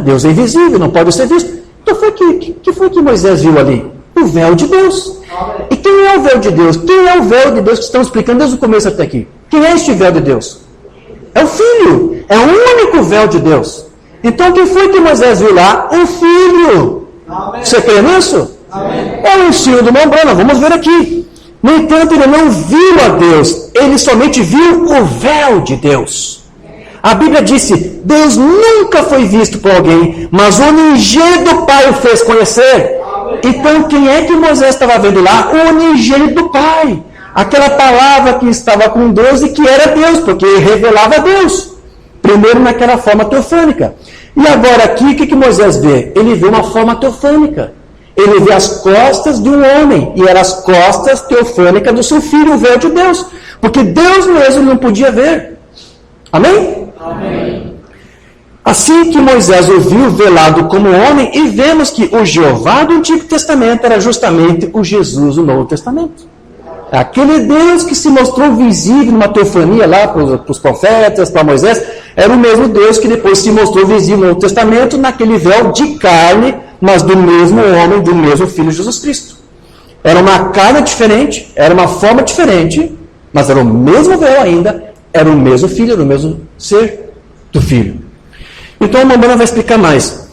Deus é invisível, não pode ser visto. Então, que foi que Moisés viu ali? O véu de Deus. E quem é o véu de Deus? Quem é o véu de Deus que estamos explicando desde o começo até aqui? Quem é este véu de Deus? É o Filho. É o único véu de Deus. Então, quem foi que Moisés viu lá? O Filho. Amém. Você crê nisso? Amém. É o ensino do Mambana. Vamos ver aqui. No entanto, ele não viu a Deus. Ele somente viu o véu de Deus. A Bíblia disse, Deus nunca foi visto por alguém, mas o unigênito do Pai o fez conhecer. Então, quem é que Moisés estava vendo lá? O unigênito do Pai. Aquela palavra que estava com Deus e que era Deus, porque revelava Deus. Primeiro naquela forma teofânica. E agora aqui, o que Moisés vê? Ele vê uma forma teofânica. Ele vê as costas de um homem, e eram as costas teofânicas do seu filho, o véu de Deus. Porque Deus mesmo não podia ver. Amém? Amém. Assim que Moisés o viu velado como homem, e vemos que o Jeová do Antigo Testamento era justamente o Jesus do Novo Testamento. Aquele Deus que se mostrou visível numa teofania lá para os profetas, para Moisés, era o mesmo Deus que depois se mostrou visível no Novo Testamento, naquele véu de carne, mas do mesmo homem, do mesmo Filho Jesus Cristo. Era uma carne diferente, era uma forma diferente, mas era o mesmo véu ainda, era o mesmo Filho, era o mesmo ser do Filho. Então a Mambana vai explicar mais.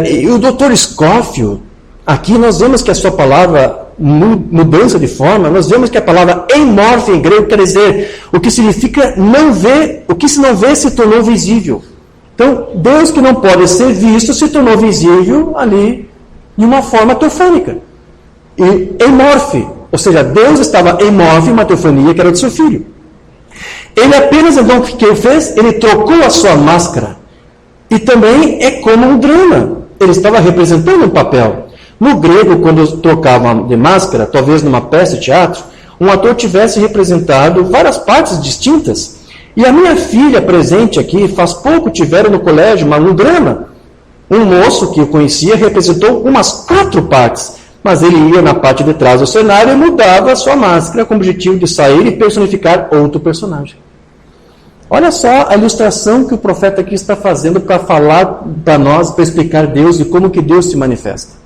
E o Dr. Scofield, aqui nós vemos que a sua palavra mudança de forma, nós vemos que a palavra eimorfe em grego quer dizer o que significa não ver, o que se não vê se tornou visível. Então, Deus que não pode ser visto se tornou visível ali de uma forma teofânica. E eimorfe, ou seja, Deus estava eimorfe em uma teofania que era do seu filho. Ele apenas, então, o que ele fez? Ele trocou a sua máscara. E também é como um drama. Ele estava representando um papel. No grego, quando trocavam de máscara, talvez numa peça de teatro, um ator tivesse representado várias partes distintas. E a minha filha presente aqui, faz pouco tiveram no colégio um drama. Um moço que eu conhecia representou umas 4 partes, mas ele ia na parte de trás do cenário e mudava a sua máscara com o objetivo de sair e personificar outro personagem. Olha só a ilustração que o profeta aqui está fazendo para falar para nós, para explicar Deus e como que Deus se manifesta.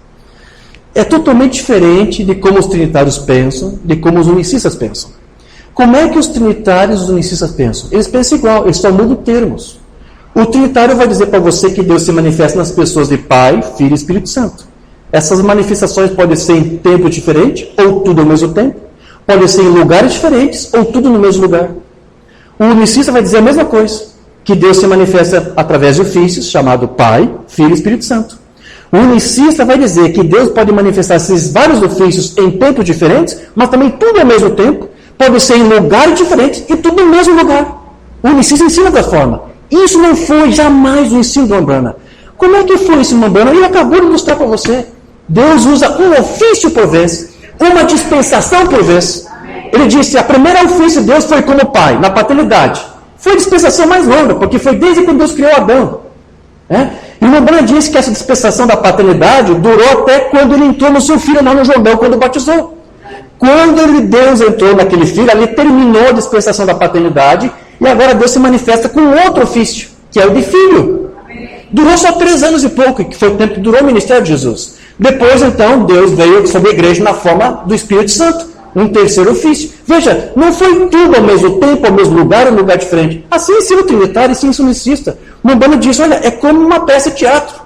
É totalmente diferente de como os trinitários pensam, de como os unicistas pensam. Como é que os trinitários e os unicistas pensam? Eles pensam igual, eles só mudam termos. O trinitário vai dizer para você que Deus se manifesta nas pessoas de Pai, Filho e Espírito Santo. Essas manifestações podem ser em tempo diferente, ou tudo ao mesmo tempo. Podem ser em lugares diferentes, ou tudo no mesmo lugar. O unicista vai dizer a mesma coisa, que Deus se manifesta através de ofícios, chamado Pai, Filho e Espírito Santo. O unicista vai dizer que Deus pode manifestar esses vários ofícios em tempos diferentes, mas também tudo ao mesmo tempo, pode ser em lugares diferentes e tudo no mesmo lugar. O unicista ensina da forma. Isso não foi jamais o ensino do Mambana. Como é que foi esse Mambana? Ele acabou de mostrar para você. Deus usa um ofício por vez, uma dispensação por vez. Ele disse, a primeira ofício de Deus foi como pai, na paternidade. Foi a dispensação mais longa, porque foi desde quando Deus criou Adão. E o Mambana disse que essa dispensação da paternidade durou até quando ele entrou no seu filho lá no Jordão, quando batizou. Quando Deus entrou naquele filho, ali terminou a dispensação da paternidade, e agora Deus se manifesta com outro ofício, que é o de filho. Durou só 3 anos e pouco, que foi o tempo que durou o ministério de Jesus. Depois, então, Deus veio sobre a igreja na forma do Espírito Santo, um terceiro ofício. Veja, não foi tudo ao mesmo tempo, ao mesmo lugar, um lugar diferente. Assim ensina o trinitário, assim ensina o unicista. O Mambana disse, olha, é como uma peça de teatro.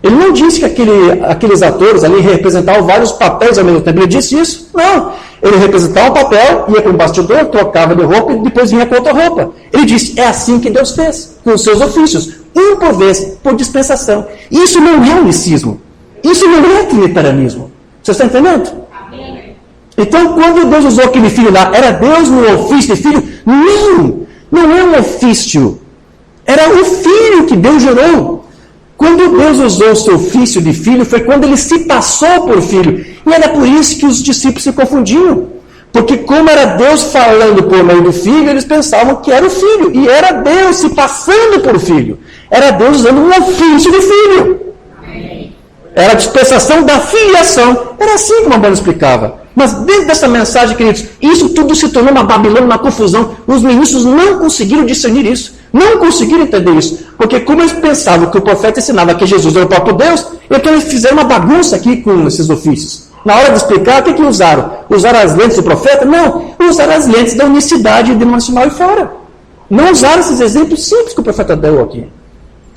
Ele não disse que aqueles atores ali representavam vários papéis ao mesmo tempo. Ele disse isso? Não. Ele representava o papel, ia para um bastidor, trocava de roupa e depois vinha com outra roupa. Ele disse, é assim que Deus fez, com os seus ofícios, um por vez, por dispensação. Isso não é unicismo. Isso não é trinitarianismo. Você está entendendo? Amém. Então, quando Deus usou aquele filho lá, era Deus no ofício de filho? Não é um ofício. Era o filho que Deus gerou. Quando Deus usou o seu ofício de filho, foi quando ele se passou por filho. E era por isso que os discípulos se confundiam. Porque como era Deus falando por meio do filho, eles pensavam que era o filho. E era Deus se passando por filho. Era Deus usando um ofício de filho. Era a dispensação da filiação. Era assim como a Bíblia explicava. Mas dentro dessa mensagem, queridos, isso tudo se tornou uma Babilônia, uma confusão. Os ministros não conseguiram discernir isso. Não conseguiram entender isso. Porque como eles pensavam que o profeta ensinava que Jesus era o próprio Deus, então eles fizeram uma bagunça aqui com esses ofícios. Na hora de explicar, o que usaram? Usaram as lentes do profeta? Não. Usaram as lentes da unicidade dimensional e fora. Não usaram esses exemplos simples que o profeta deu aqui.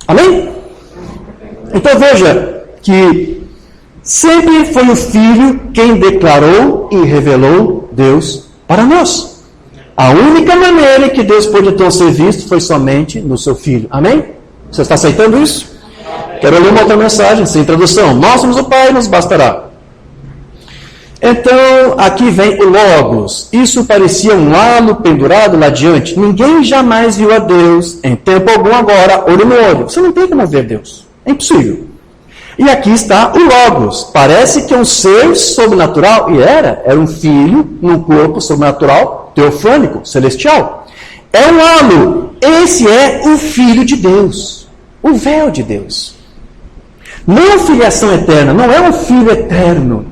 Amém? Então veja que sempre foi o Filho quem declarou e revelou Deus para nós. A única maneira que Deus pôde então ser visto foi somente no seu Filho. Amém? Você está aceitando isso? Quero ler uma outra mensagem, sem tradução. Nós somos o Pai, nos bastará. Então, aqui vem o Logos. Isso parecia um halo pendurado lá adiante. Ninguém jamais viu a Deus, em tempo algum agora, olho no olho. Você não tem como ver Deus. É impossível. E aqui está o Logos. Parece que é um ser sobrenatural. E era um filho num corpo sobrenatural, teofânico, celestial. É um halo. Esse é o Filho de Deus. O véu de Deus. Não é filiação eterna. Não é um filho eterno.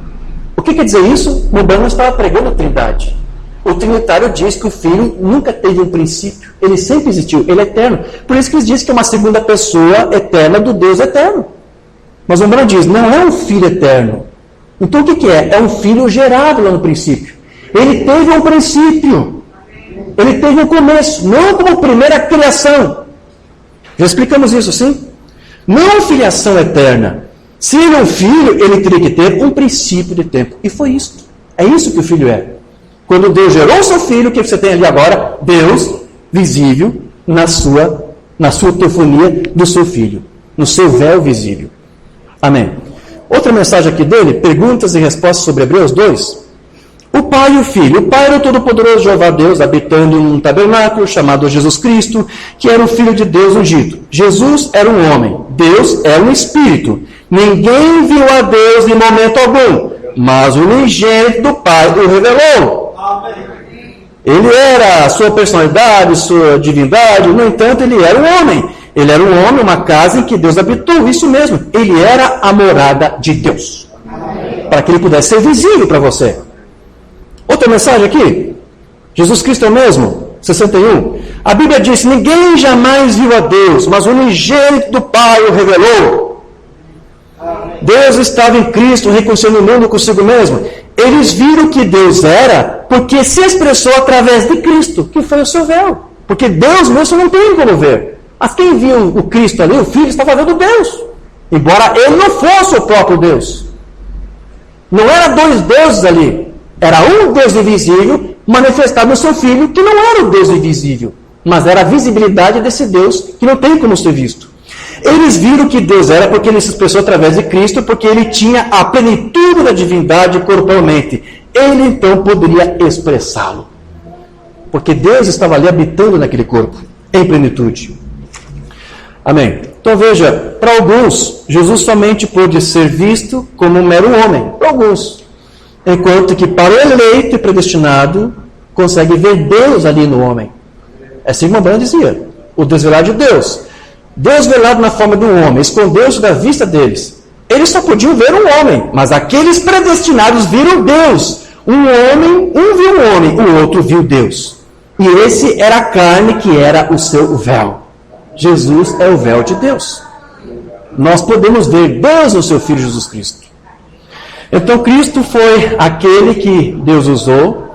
O que quer dizer isso? Mubano estava pregando a Trindade. O Trinitário diz que o Filho nunca teve um princípio. Ele sempre existiu. Ele é eterno. Por isso que eles dizem que é uma segunda pessoa eterna do Deus eterno. Mas o Mubano diz, não é um Filho eterno. Então o que é? É um Filho gerado lá no princípio. Ele teve um princípio. Ele teve um começo. Não como primeira criação. Já explicamos isso, sim? Não filiação eterna. Se ele é um filho, ele teria que ter um princípio de tempo. E foi isso. É isso que o filho é. Quando Deus gerou o seu filho, o que você tem ali agora? Deus visível na sua teofonia do seu filho. No seu véu visível. Amém. Outra mensagem aqui dele, perguntas e respostas sobre Hebreus 2. O Pai e o Filho. O Pai era o Todo-Poderoso Jeová Deus, habitando em um tabernáculo chamado Jesus Cristo, que era o Filho de Deus ungido. Jesus era um homem. Deus é um Espírito. Ninguém viu a Deus em momento algum, mas o unigênito do Pai o revelou. Ele era a sua personalidade, sua divindade, no entanto, ele era um homem. Ele era um homem, uma casa em que Deus habitou, isso mesmo. Ele era a morada de Deus. Para que ele pudesse ser visível para você. Outra mensagem aqui. Jesus Cristo é o mesmo. 61. A Bíblia diz, ninguém jamais viu a Deus, mas o unigênito do Pai o revelou. Deus estava em Cristo, reconciliando o mundo consigo mesmo. Eles viram que Deus era, porque se expressou através de Cristo, que foi o seu véu. Porque Deus mesmo não tem como ver. Mas quem viu o Cristo ali, o Filho, estava vendo Deus. Embora ele não fosse o próprio Deus. Não era dois deuses ali. Era um Deus invisível, manifestado no seu Filho, que não era o Deus invisível. Mas era a visibilidade desse Deus, que não tem como ser visto. Eles viram que Deus era porque ele se expressou através de Cristo, porque ele tinha a plenitude da divindade corporalmente. Ele então poderia expressá-lo. Porque Deus estava ali habitando naquele corpo, em plenitude. Amém. Então veja, para alguns, Jesus somente pôde ser visto como um mero homem. Para alguns. Enquanto que para o eleito e predestinado, consegue ver Deus ali no homem. É assim como Abraão dizia. O desvelado de Deus. Deus velado na forma de um homem, escondeu-se da vista deles. Eles só podiam ver um homem, mas aqueles predestinados viram Deus. Um viu um homem, o outro viu Deus. E esse era a carne que era o seu véu. Jesus é o véu de Deus. Nós podemos ver Deus no seu Filho Jesus Cristo. Então Cristo foi aquele que Deus usou,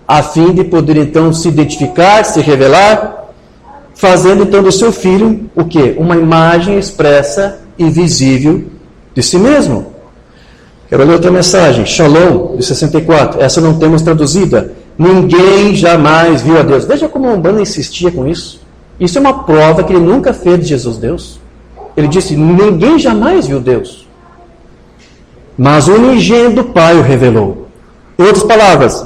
a fim de poder então se identificar, se revelar, fazendo então do seu Filho o quê? Uma imagem expressa e visível de si mesmo. Quero ler outra mensagem, Shalom, de 64. Essa não temos traduzida. Ninguém jamais viu a Deus. Veja como o Umbanda insistia com isso. Isso é uma prova que ele nunca fez de Jesus Deus. Ele disse, ninguém jamais viu Deus. Mas o unigênito do Pai o revelou. Em outras palavras,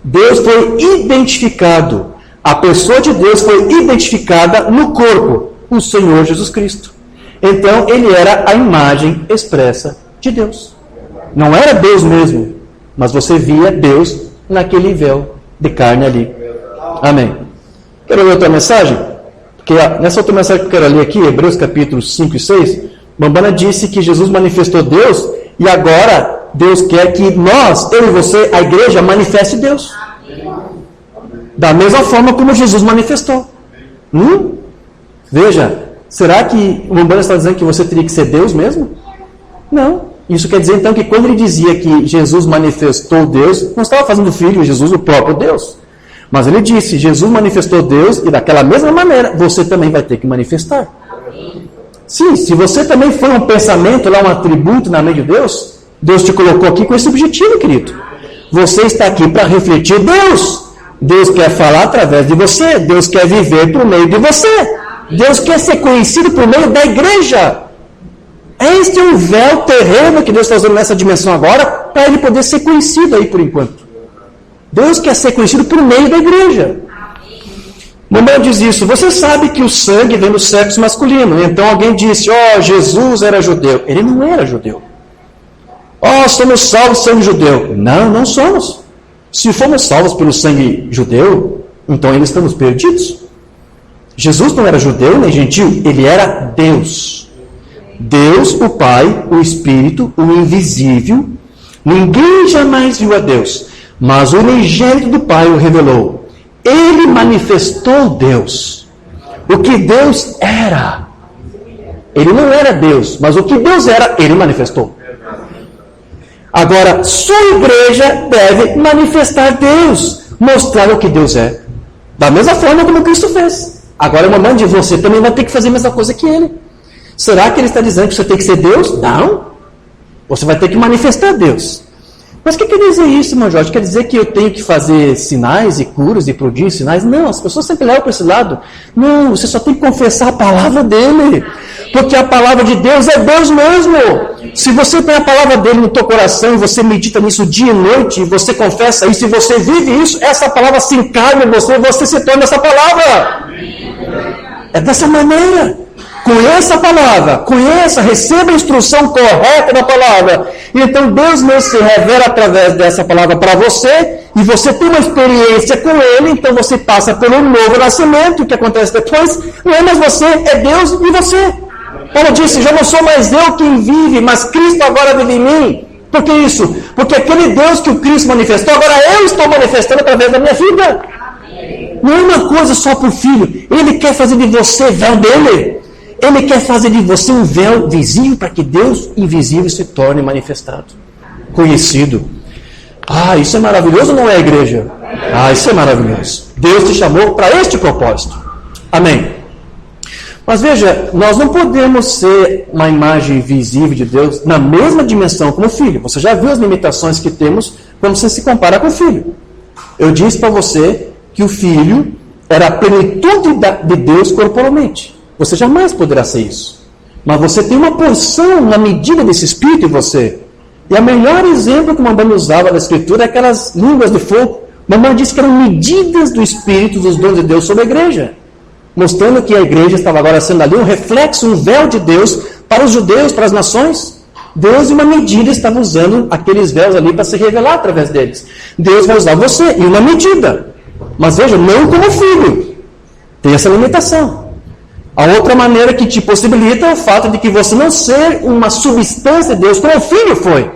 Deus foi identificado. A pessoa de Deus foi identificada no corpo, o Senhor Jesus Cristo. Então, ele era a imagem expressa de Deus. Não era Deus mesmo, mas você via Deus naquele véu de carne ali. Amém. Quero ler outra mensagem? Porque nessa outra mensagem que eu quero ler aqui, Hebreus capítulos 5 e 6, Bambana disse que Jesus manifestou Deus e agora Deus quer que nós, eu e você, a igreja, manifeste Deus. Da mesma forma como Jesus manifestou. Veja, será que o Bambana está dizendo que você teria que ser Deus mesmo? Não. Isso quer dizer então que quando ele dizia que Jesus manifestou Deus, não estava fazendo filho Jesus, o próprio Deus. Mas ele disse, Jesus manifestou Deus e daquela mesma maneira você também vai ter que manifestar. Sim, se você também foi um pensamento, lá um atributo na meio de Deus, Deus te colocou aqui com esse objetivo, querido. Você está aqui para refletir Deus. Deus quer falar através de você. Deus quer viver por meio de você. Deus quer ser conhecido por meio da igreja. Este é um véu terreno que Deus está usando nessa dimensão agora para ele poder ser conhecido aí por enquanto. Deus quer ser conhecido por meio da igreja. Mamãe diz isso. Você sabe que o sangue vem do sexo masculino. Então alguém disse, Jesus era judeu. Ele não era judeu. Somos salvos sangue judeu. Não, não somos. Se fomos salvos pelo sangue judeu, então ainda estamos perdidos. Jesus não era judeu nem gentil. Ele era Deus. Deus, o Pai, o Espírito, o invisível. Ninguém jamais viu a Deus, mas o unigênito do Pai o revelou. Ele manifestou Deus. O que Deus era. Ele não era Deus, mas o que Deus era, ele manifestou. Agora, sua igreja deve manifestar Deus, mostrar o que Deus é. Da mesma forma como Cristo fez. Agora é o momento de você também vai ter que fazer a mesma coisa que ele. Será que ele está dizendo que você tem que ser Deus? Não. Você vai ter que manifestar Deus. Mas o que quer dizer isso, irmão Jorge? Quer dizer que eu tenho que fazer sinais e curas e prodígios, sinais? Não, as pessoas sempre levam para esse lado. Não, você só tem que confessar a palavra dele. Porque a palavra de Deus é Deus mesmo. Se você tem a palavra dele no teu coração e você medita nisso dia e noite, e você confessa isso, e você vive isso, essa palavra se encarna em você, você se torna essa palavra. É dessa maneira. Conheça a palavra, receba a instrução correta da palavra. E então Deus mesmo se revela através dessa palavra para você, e você tem uma experiência com ele, então você passa pelo novo nascimento. O que acontece depois não é mais você, é Deus e você. Paulo disse, já não sou mais eu quem vive, mas Cristo agora vive em mim. Por que isso? Porque aquele Deus que o Cristo manifestou, agora eu estou manifestando através da minha vida. Não é uma coisa só para o Filho. Ele quer fazer de você véu dele. Ele quer fazer de você um véu visível para que Deus invisível se torne manifestado, conhecido. Isso é maravilhoso ou não é, igreja? Isso é maravilhoso. Deus te chamou para este propósito. Amém. Mas veja, nós não podemos ser uma imagem visível de Deus na mesma dimensão como o Filho. Você já viu as limitações que temos quando você se compara com o Filho. Eu disse para você que o Filho era a plenitude de Deus corporalmente. Você jamais poderá ser isso. Mas você tem uma porção na medida desse Espírito em você. E o melhor exemplo que Mamãe usava da Escritura é aquelas línguas de fogo. Mamãe disse que eram medidas do Espírito dos dons de Deus sobre a igreja. Mostrando que a igreja estava agora sendo ali um reflexo, um véu de Deus para os judeus, para as nações. Deus, em uma medida, estava usando aqueles véus ali para se revelar através deles. Deus vai usar você em uma medida. Mas veja, não como filho. Tem essa limitação. A outra maneira que te possibilita é o fato de que você não ser uma substância de Deus, como o Filho foi.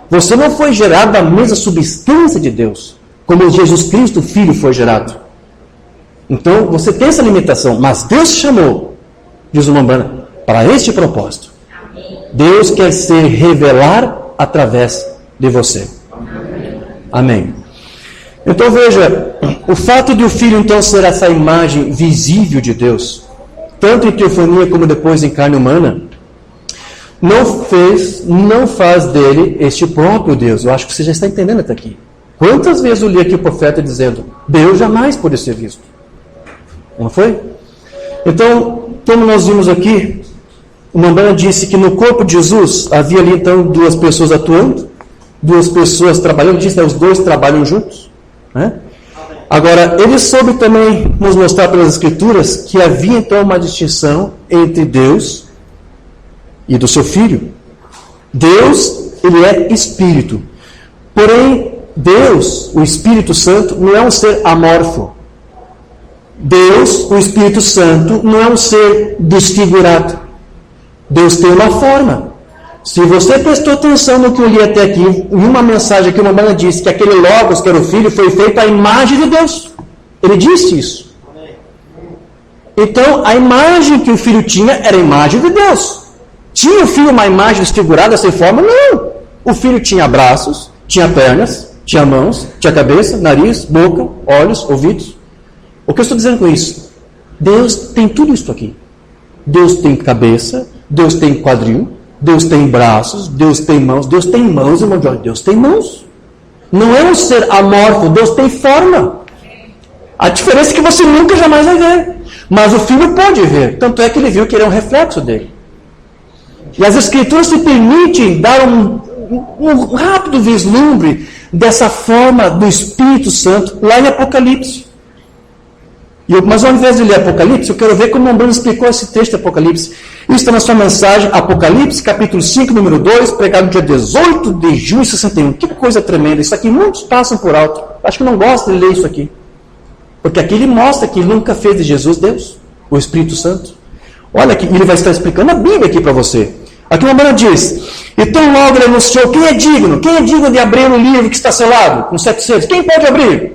Você não foi gerado da mesma substância de Deus, como Jesus Cristo, o Filho, foi gerado. Então, você tem essa limitação, mas Deus te chamou, diz o Mambana, para este propósito. Deus quer se revelar através de você. Amém. Então, veja, o fato de o Filho, então, ser essa imagem visível de Deus, tanto em teofania como depois em carne humana, não faz dele este próprio Deus. Eu acho que você já está entendendo até aqui. Quantas vezes eu li aqui o profeta dizendo, Deus jamais pode ser visto? Não foi? Então, como nós vimos aqui, o Mambana disse que no corpo de Jesus havia ali então duas pessoas atuando, duas pessoas trabalhando, disse, os dois trabalham juntos, né? Agora, ele soube também nos mostrar pelas Escrituras que havia então uma distinção entre Deus e do seu Filho. Deus, ele é Espírito. Porém, Deus, o Espírito Santo, não é um ser amorfo. Deus, o Espírito Santo, não é um ser desfigurado. Deus tem uma forma. Se você prestou atenção no que eu li até aqui, em uma mensagem que o Mambana disse que aquele Logos, que era o Filho, foi feito à imagem de Deus. Ele disse isso. Então, a imagem que o Filho tinha era a imagem de Deus. Tinha o Filho uma imagem desfigurada sem forma? Não. O Filho tinha braços, tinha pernas, tinha mãos, tinha cabeça, nariz, boca, olhos, ouvidos. O que eu estou dizendo com isso? Deus tem tudo isso aqui. Deus tem cabeça, Deus tem quadril, Deus tem braços, Deus tem mãos, irmão de olho, Deus tem mãos. Não é um ser amorfo, Deus tem forma. A diferença é que você nunca jamais vai ver. Mas o Filho pode ver. Tanto é que ele viu que ele é um reflexo dele. E as Escrituras se permitem dar um rápido vislumbre dessa forma do Espírito Santo lá em Apocalipse. Mas ao invés de ler Apocalipse, eu quero ver como o Mambana explicou esse texto de Apocalipse. Isso está na sua mensagem, Apocalipse, capítulo 5, número 2, pregado no dia 18 de junho de 61. Que coisa tremenda. Isso aqui muitos passam por alto. Acho que não gostam de ler isso aqui. Porque aqui ele mostra que ele nunca fez de Jesus Deus, o Espírito Santo. Olha aqui, ele vai estar explicando a Bíblia aqui para você. Aqui o Mambana diz, então logo ele anunciou, quem é digno? Quem é digno de abrir o livro que está selado, com 7 selos? Quem pode abrir?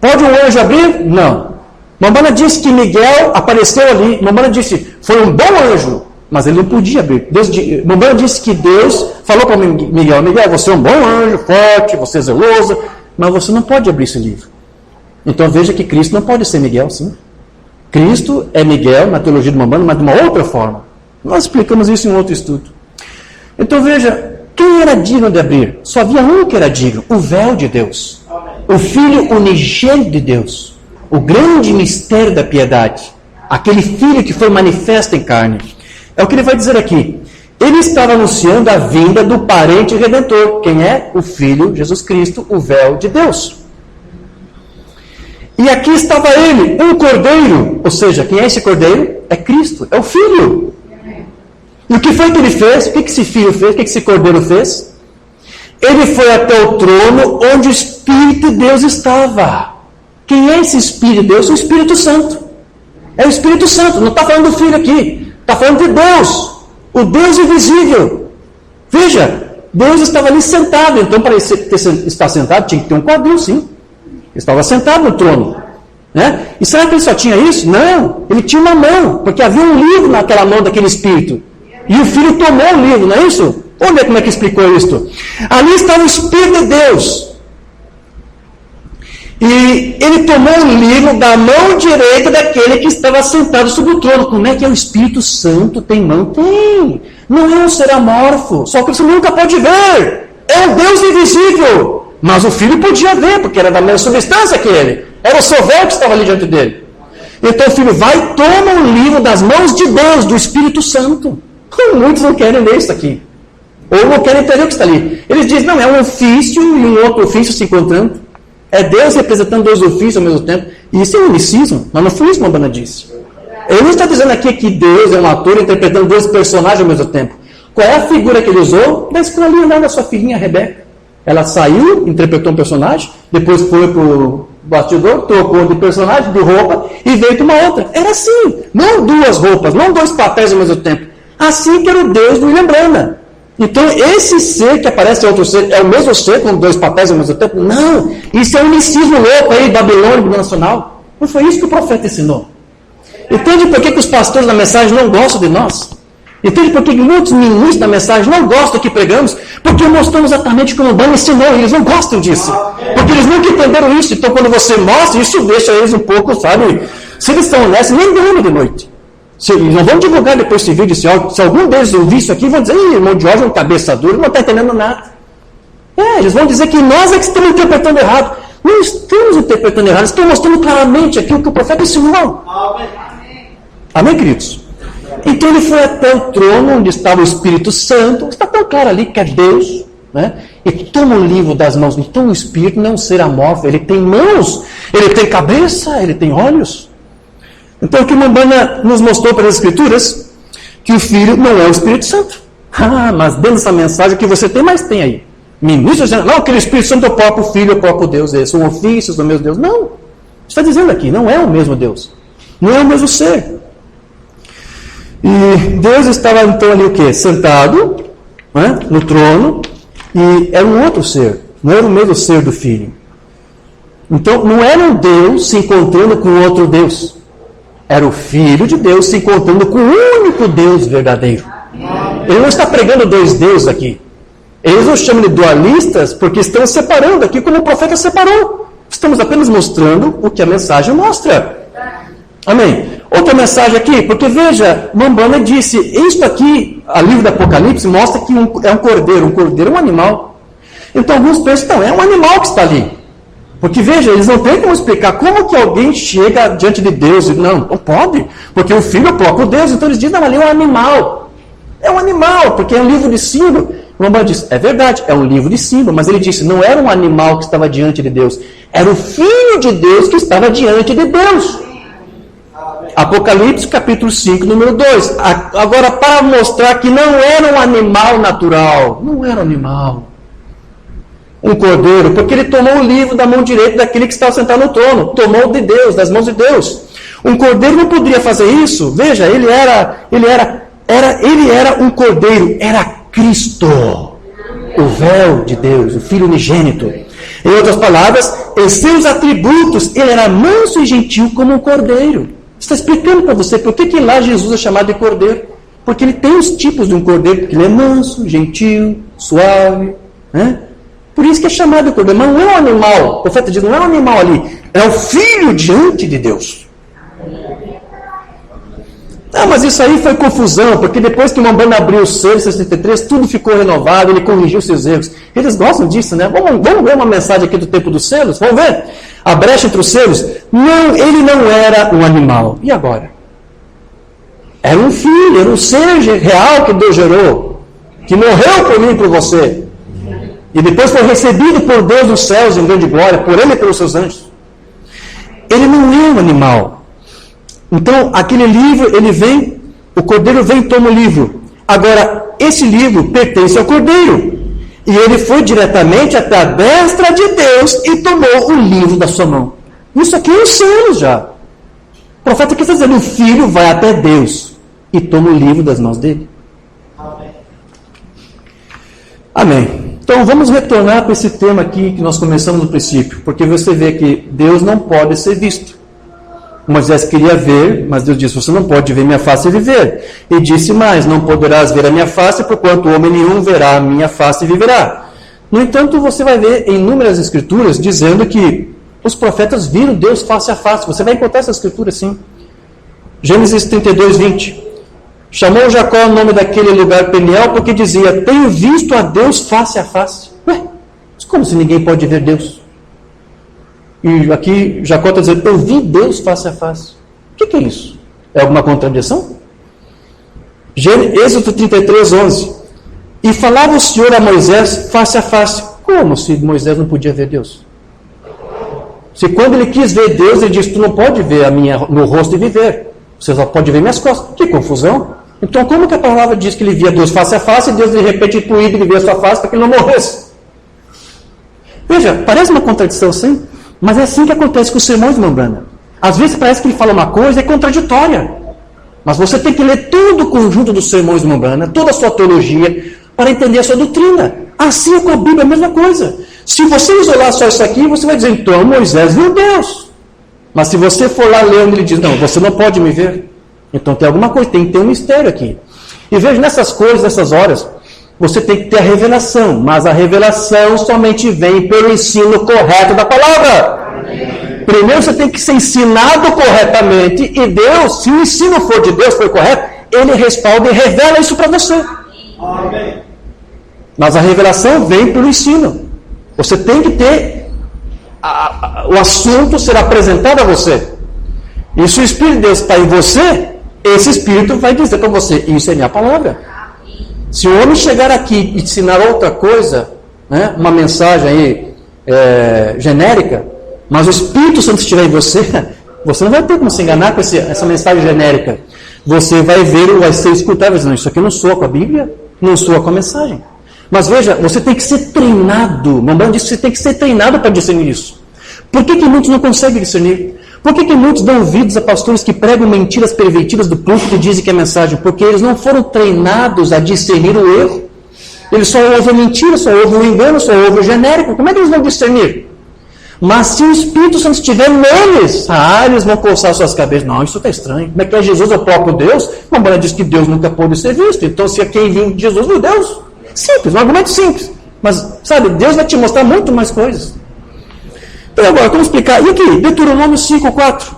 Pode um anjo abrir? Não. Mambana disse que Miguel apareceu ali. Mambana disse, foi um bom anjo, mas ele não podia abrir. Mambana disse que Deus falou para Miguel, você é um bom anjo, forte, você é zeloso, mas você não pode abrir esse livro. Então veja que Cristo não pode ser Miguel, sim. Cristo é Miguel, na teologia de Mambana, mas de uma outra forma. Nós explicamos isso em um outro estudo. Então veja, quem era digno de abrir? Só havia um que era digno, o véu de Deus. O Filho unigênito de Deus. O grande mistério da piedade. Aquele Filho que foi manifesto em carne. É o que ele vai dizer aqui. Ele estava anunciando a vinda do parente redentor. Quem é? O Filho, Jesus Cristo, o véu de Deus. E aqui estava ele, um cordeiro. Ou seja, quem é esse cordeiro? É Cristo, é o Filho. E o que foi que ele fez? O que esse filho fez? O que esse cordeiro fez? Ele foi até o trono onde o Espírito de Deus estava. Quem é esse Espírito de Deus? O Espírito Santo. É o Espírito Santo, não está falando do Filho aqui. Está falando de Deus. O Deus invisível. Veja, Deus estava ali sentado. Então, para estar sentado, tinha que ter um quadril, sim. Ele estava sentado no trono. Né? E será que ele só tinha isso? Não. Ele tinha uma mão, porque havia um livro naquela mão daquele Espírito. E o Filho tomou o livro, não é isso? Vamos ver como é que explicou isso. Ali estava o Espírito de Deus. E ele tomou o livro da mão direita daquele que estava sentado sobre o trono. Como é que é o Espírito Santo? Tem mão? Tem. Não é um ser amorfo. Só que você nunca pode ver. É um Deus invisível. Mas o Filho podia ver, porque era da mesma substância que ele. Era o seu véu que estava ali diante dele. Então o Filho vai e toma o livro das mãos de Deus, do Espírito Santo. Muitos não querem ler isso aqui. Ou não querem entender o que está ali. Eles dizem, não, é um ofício e um outro ofício se encontrando. É Deus representando dois ofícios ao mesmo tempo. E isso é unicismo, mas não foi isso que Mambana disse. Ele não está dizendo aqui que Deus é um ator interpretando dois personagens ao mesmo tempo. Qual é a figura que ele usou? Da escolinha lá da sua filhinha Rebeca. Ela saiu, interpretou um personagem, depois foi para o bastidor, trocou de personagem, de roupa, e veio para uma outra. Era assim. Não duas roupas, não dois papéis ao mesmo tempo. Assim que era o Deus do William Branham. Então, esse ser que aparece em outro ser, é o mesmo ser com dois papéis ao mesmo tempo? Não. Isso é um unicismo louco aí, babilônico, nacional. Não foi isso que o profeta ensinou. Entende por que os pastores da mensagem não gostam de nós? Entende por que muitos ministros da mensagem não gostam do que pregamos? Porque mostramos exatamente como o Mambana ensinou, e eles não gostam disso. Porque eles nunca entenderam isso. Então, quando você mostra, isso deixa eles um pouco, sabe? Se eles são honestos, nem dormem de noite. Não vão divulgar depois esse vídeo, se algum deles ouvir isso aqui, vão dizer, irmão Jorge é um cabeça dura, não está entendendo nada. Eles vão dizer que nós é que estamos interpretando errado. Não estamos interpretando errado, estamos mostrando claramente aqui o que o profeta ensinou. Amém, queridos? Então ele foi até o trono onde estava o Espírito Santo, está tão claro ali que é Deus, né? E toma o livro das mãos. Então o Espírito não é um ser amorfo, ele tem mãos, ele tem cabeça, ele tem olhos. Então o que Mambana nos mostrou pelas Escrituras, que o Filho não é o Espírito Santo. Mas dentro dessa mensagem que você tem, mais tem aí. Ministros dizendo, não, aquele Espírito Santo é o próprio Filho, é o próprio Deus, eles são ofícios do mesmo Deus. Não, está dizendo aqui, não é o mesmo Deus. Não é o mesmo ser. E Deus estava então ali o quê? Sentado, né, no trono, e era um outro ser, não era o mesmo ser do Filho. Então não era um Deus se encontrando com outro Deus. Era o Filho de Deus se encontrando com o único Deus verdadeiro. Ele não está pregando dois deuses aqui. Eles não chamam de dualistas porque estão separando aqui como o profeta separou. Estamos apenas mostrando o que a mensagem mostra. Amém? Outra mensagem aqui, porque veja, Mambana disse, isto aqui, a livro do Apocalipse, mostra que é um cordeiro é um animal. Então alguns pensam, não, é um animal que está ali. Porque veja, eles não têm como explicar como que alguém chega diante de Deus. Não pode, porque o Filho é o próprio Deus. Então eles dizem, não, ali é um animal. É um animal, porque é um livro de símbolo. Mambana disse, é verdade, é um livro de símbolo, mas ele disse, não era um animal que estava diante de Deus, era o Filho de Deus que estava diante de Deus. Apocalipse capítulo 5, número 2. Agora, para mostrar que não era um animal natural, não era um animal, um cordeiro, porque ele tomou o livro da mão direita daquele que estava sentado no trono, tomou de Deus, das mãos de Deus. Um cordeiro não poderia fazer isso. Veja, ele era um cordeiro, era Cristo, o véu de Deus, o Filho unigênito. Em outras palavras, em seus atributos, ele era manso e gentil como um cordeiro. Está explicando para você por que lá Jesus é chamado de cordeiro. Porque ele tem os tipos de um cordeiro, porque ele é manso, gentil, suave, né? Por isso que é chamado de cordeiro, mas não é um animal. O profeta diz, não é um animal ali, é o Filho diante de Deus. Ah, mas isso aí foi confusão, porque depois que Mambana abriu o selo, em 63, tudo ficou renovado, ele corrigiu seus erros. Eles gostam disso, né? Vamos ver uma mensagem aqui do tempo dos selos? Vamos ver? A brecha entre os selos? Não, ele não era um animal. E agora? Era um filho, era um ser real que Deus gerou, que morreu por mim e por você. E depois foi recebido por Deus nos céus em grande glória, por ele e pelos seus anjos. Ele não é um animal. Então, aquele livro, ele vem, o cordeiro vem e toma o livro. Agora, esse livro pertence ao cordeiro. E ele foi diretamente até a destra de Deus e tomou o livro da sua mão. Isso aqui é um selo já. O profeta aqui está dizendo, o filho vai até Deus e toma o livro das mãos dele. Amém. Então, vamos retornar para esse tema aqui que nós começamos no princípio. Porque você vê que Deus não pode ser visto. Moisés queria ver, mas Deus disse, você não pode ver minha face e viver. E disse mais, não poderás ver a minha face, porquanto homem nenhum verá a minha face e viverá. No entanto, você vai ver em inúmeras escrituras dizendo que os profetas viram Deus face a face. Você vai encontrar essa escritura assim. Gênesis 32, 20. Chamou Jacó o nome daquele lugar Peniel, porque dizia, tenho visto a Deus face a face. Ué, mas como se ninguém pode ver Deus? E aqui Jacó está dizendo, eu vi Deus face a face. O que é isso? É alguma contradição? Êxodo 33, 11. E falava o Senhor a Moisés face a face. Como se Moisés não podia ver Deus? Se quando ele quis ver Deus, ele disse, tu não pode ver meu rosto e viver. Você só pode ver minhas costas. Que confusão. Então como que a palavra diz que ele via Deus face a face e Deus de repente proíbe de ver a sua face para que ele não morresse? Veja, parece uma contradição assim. Mas é assim que acontece com os sermões de Mambana. Às vezes parece que ele fala uma coisa e é contraditória. Mas você tem que ler todo o conjunto dos sermões de Mambana, toda a sua teologia, para entender a sua doutrina. Assim é com a Bíblia, a mesma coisa. Se você isolar só isso aqui, você vai dizer, então Moisés viu Deus. Mas se você for lá ler onde ele diz, não, você não pode me ver. Então tem alguma coisa, tem que ter um mistério aqui. E veja, nessas coisas, nessas horas, você tem que ter a revelação, mas a revelação somente vem pelo ensino correto da palavra. Amém. Primeiro você tem que ser ensinado corretamente, e Deus, se o ensino for de Deus, for correto, Ele respalda e revela isso para você. Amém. Mas a revelação vem pelo ensino. Você tem que ter o assunto ser apresentado a você. E se o Espírito de Deus está em você, esse Espírito vai dizer para você, isso é minha palavra. Se o homem chegar aqui e ensinar outra coisa, né, uma mensagem aí genérica, mas o Espírito Santo estiver em você, você não vai ter como se enganar com essa mensagem genérica. Você vai ver, vai ser escutado, vai dizer, não, isso aqui não soa com a Bíblia, não soa com a mensagem. Mas veja, você tem que ser treinado. Mamãe disse que você tem que ser treinado para discernir isso. Por que muitos não conseguem discernir? Por que muitos dão ouvidos a pastores que pregam mentiras pervertidas do púlpito e dizem que é mensagem? Porque eles não foram treinados a discernir o erro. Eles só ouvem mentira, só ouvem o engano, só ouvem o genérico. Como é que eles vão discernir? Mas se o Espírito Santo estiver neles, eles vão coçar suas cabeças. Não, isso está estranho. Como é que é Jesus é o próprio Deus? A Bíblia diz que Deus nunca pôde ser visto. Então, se quem viu Jesus viu Deus. Simples, um argumento simples. Mas, sabe, Deus vai te mostrar muito mais coisas. Então, agora, como explicar? E aqui, Deuteronômio 5:4.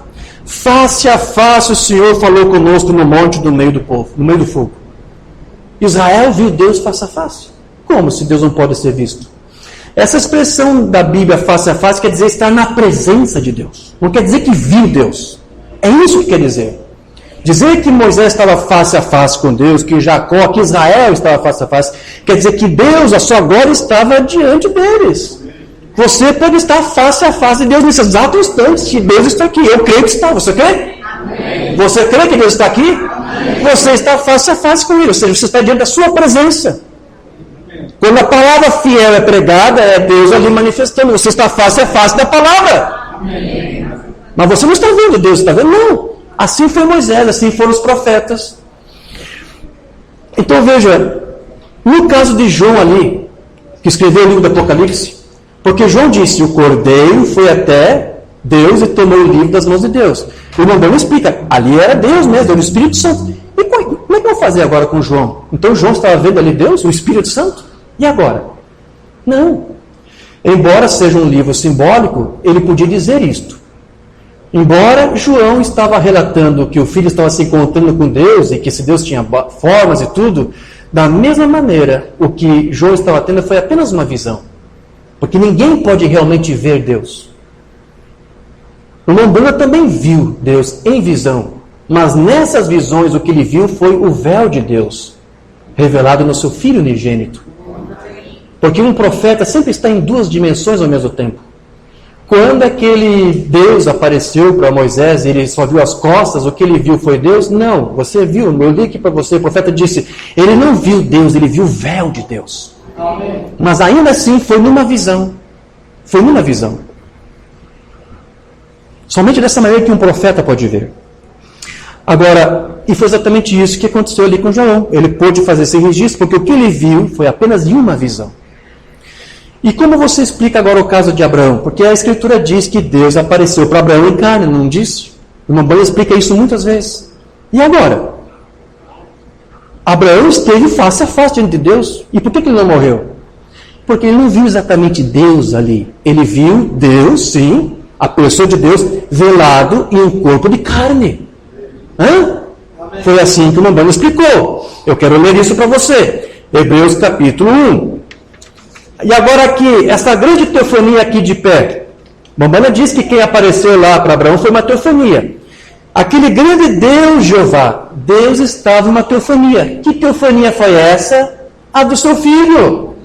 Face a face o Senhor falou conosco no monte do meio do povo, no meio do fogo. Israel viu Deus face a face. Como se Deus não pode ser visto? Essa expressão da Bíblia face a face quer dizer estar na presença de Deus. Não quer dizer que viu Deus. É isso que quer dizer. Dizer que Moisés estava face a face com Deus, que Jacó, que Israel estava face a face, quer dizer que Deus, a sua glória, estava diante deles. Você pode estar face a face de Deus nesse exato instante, que Deus está aqui. Eu creio que está. Você crê? Amém. Você crê que Deus está aqui? Amém. Você está face a face com Ele, ou seja, você está diante da sua presença. Quando a palavra fiel é pregada, é Deus ali manifestando. Você está face a face da palavra. Amém. Mas você não está vendo Deus, está vendo? Não. Assim foi Moisés, assim foram os profetas. Então veja, no caso de João ali, que escreveu o livro do Apocalipse, porque João disse, o cordeiro foi até Deus e tomou o livro das mãos de Deus. O irmão Branham explica, ali era Deus mesmo, era o Espírito Santo. E como é que eu vou fazer agora com João? Então João estava vendo ali Deus, o Espírito Santo? E agora? Não. Embora seja um livro simbólico, ele podia dizer isto. Embora João estava relatando que o filho estava se encontrando com Deus e que esse Deus tinha formas e tudo, da mesma maneira, o que João estava tendo foi apenas uma visão. Porque ninguém pode realmente ver Deus. O irmão Branham também viu Deus em visão, mas nessas visões o que ele viu foi o véu de Deus, revelado no seu Filho unigênito. Porque um profeta sempre está em duas dimensões ao mesmo tempo. Quando aquele Deus apareceu para Moisés e ele só viu as costas, o que ele viu foi Deus? Não, você viu, eu li aqui para você, o profeta disse, ele não viu Deus, ele viu o véu de Deus. Amém. Mas ainda assim foi numa visão. Foi numa visão. Somente dessa maneira que um profeta pode ver. Agora, e foi exatamente isso que aconteceu ali com João. Ele pôde fazer esse registro, porque o que ele viu foi apenas em uma visão. E como você explica agora o caso de Abraão? Porque a Escritura diz que Deus apareceu para Abraão em carne, não disse? O irmão Branham explica isso muitas vezes. E agora? Abraão esteve face a face diante de Deus. E por que ele não morreu? Porque ele não viu exatamente Deus ali. Ele viu Deus, sim, a pessoa de Deus, velado em um corpo de carne. Foi assim que o irmão Branham explicou. Eu quero ler isso para você. Hebreus capítulo 1. E agora aqui, essa grande teofania aqui de pé. Bambana diz que quem apareceu lá para Abraão foi uma teofania. Aquele grande Deus, Jeová, Deus estava em uma teofania. Que teofania foi essa? A do seu filho.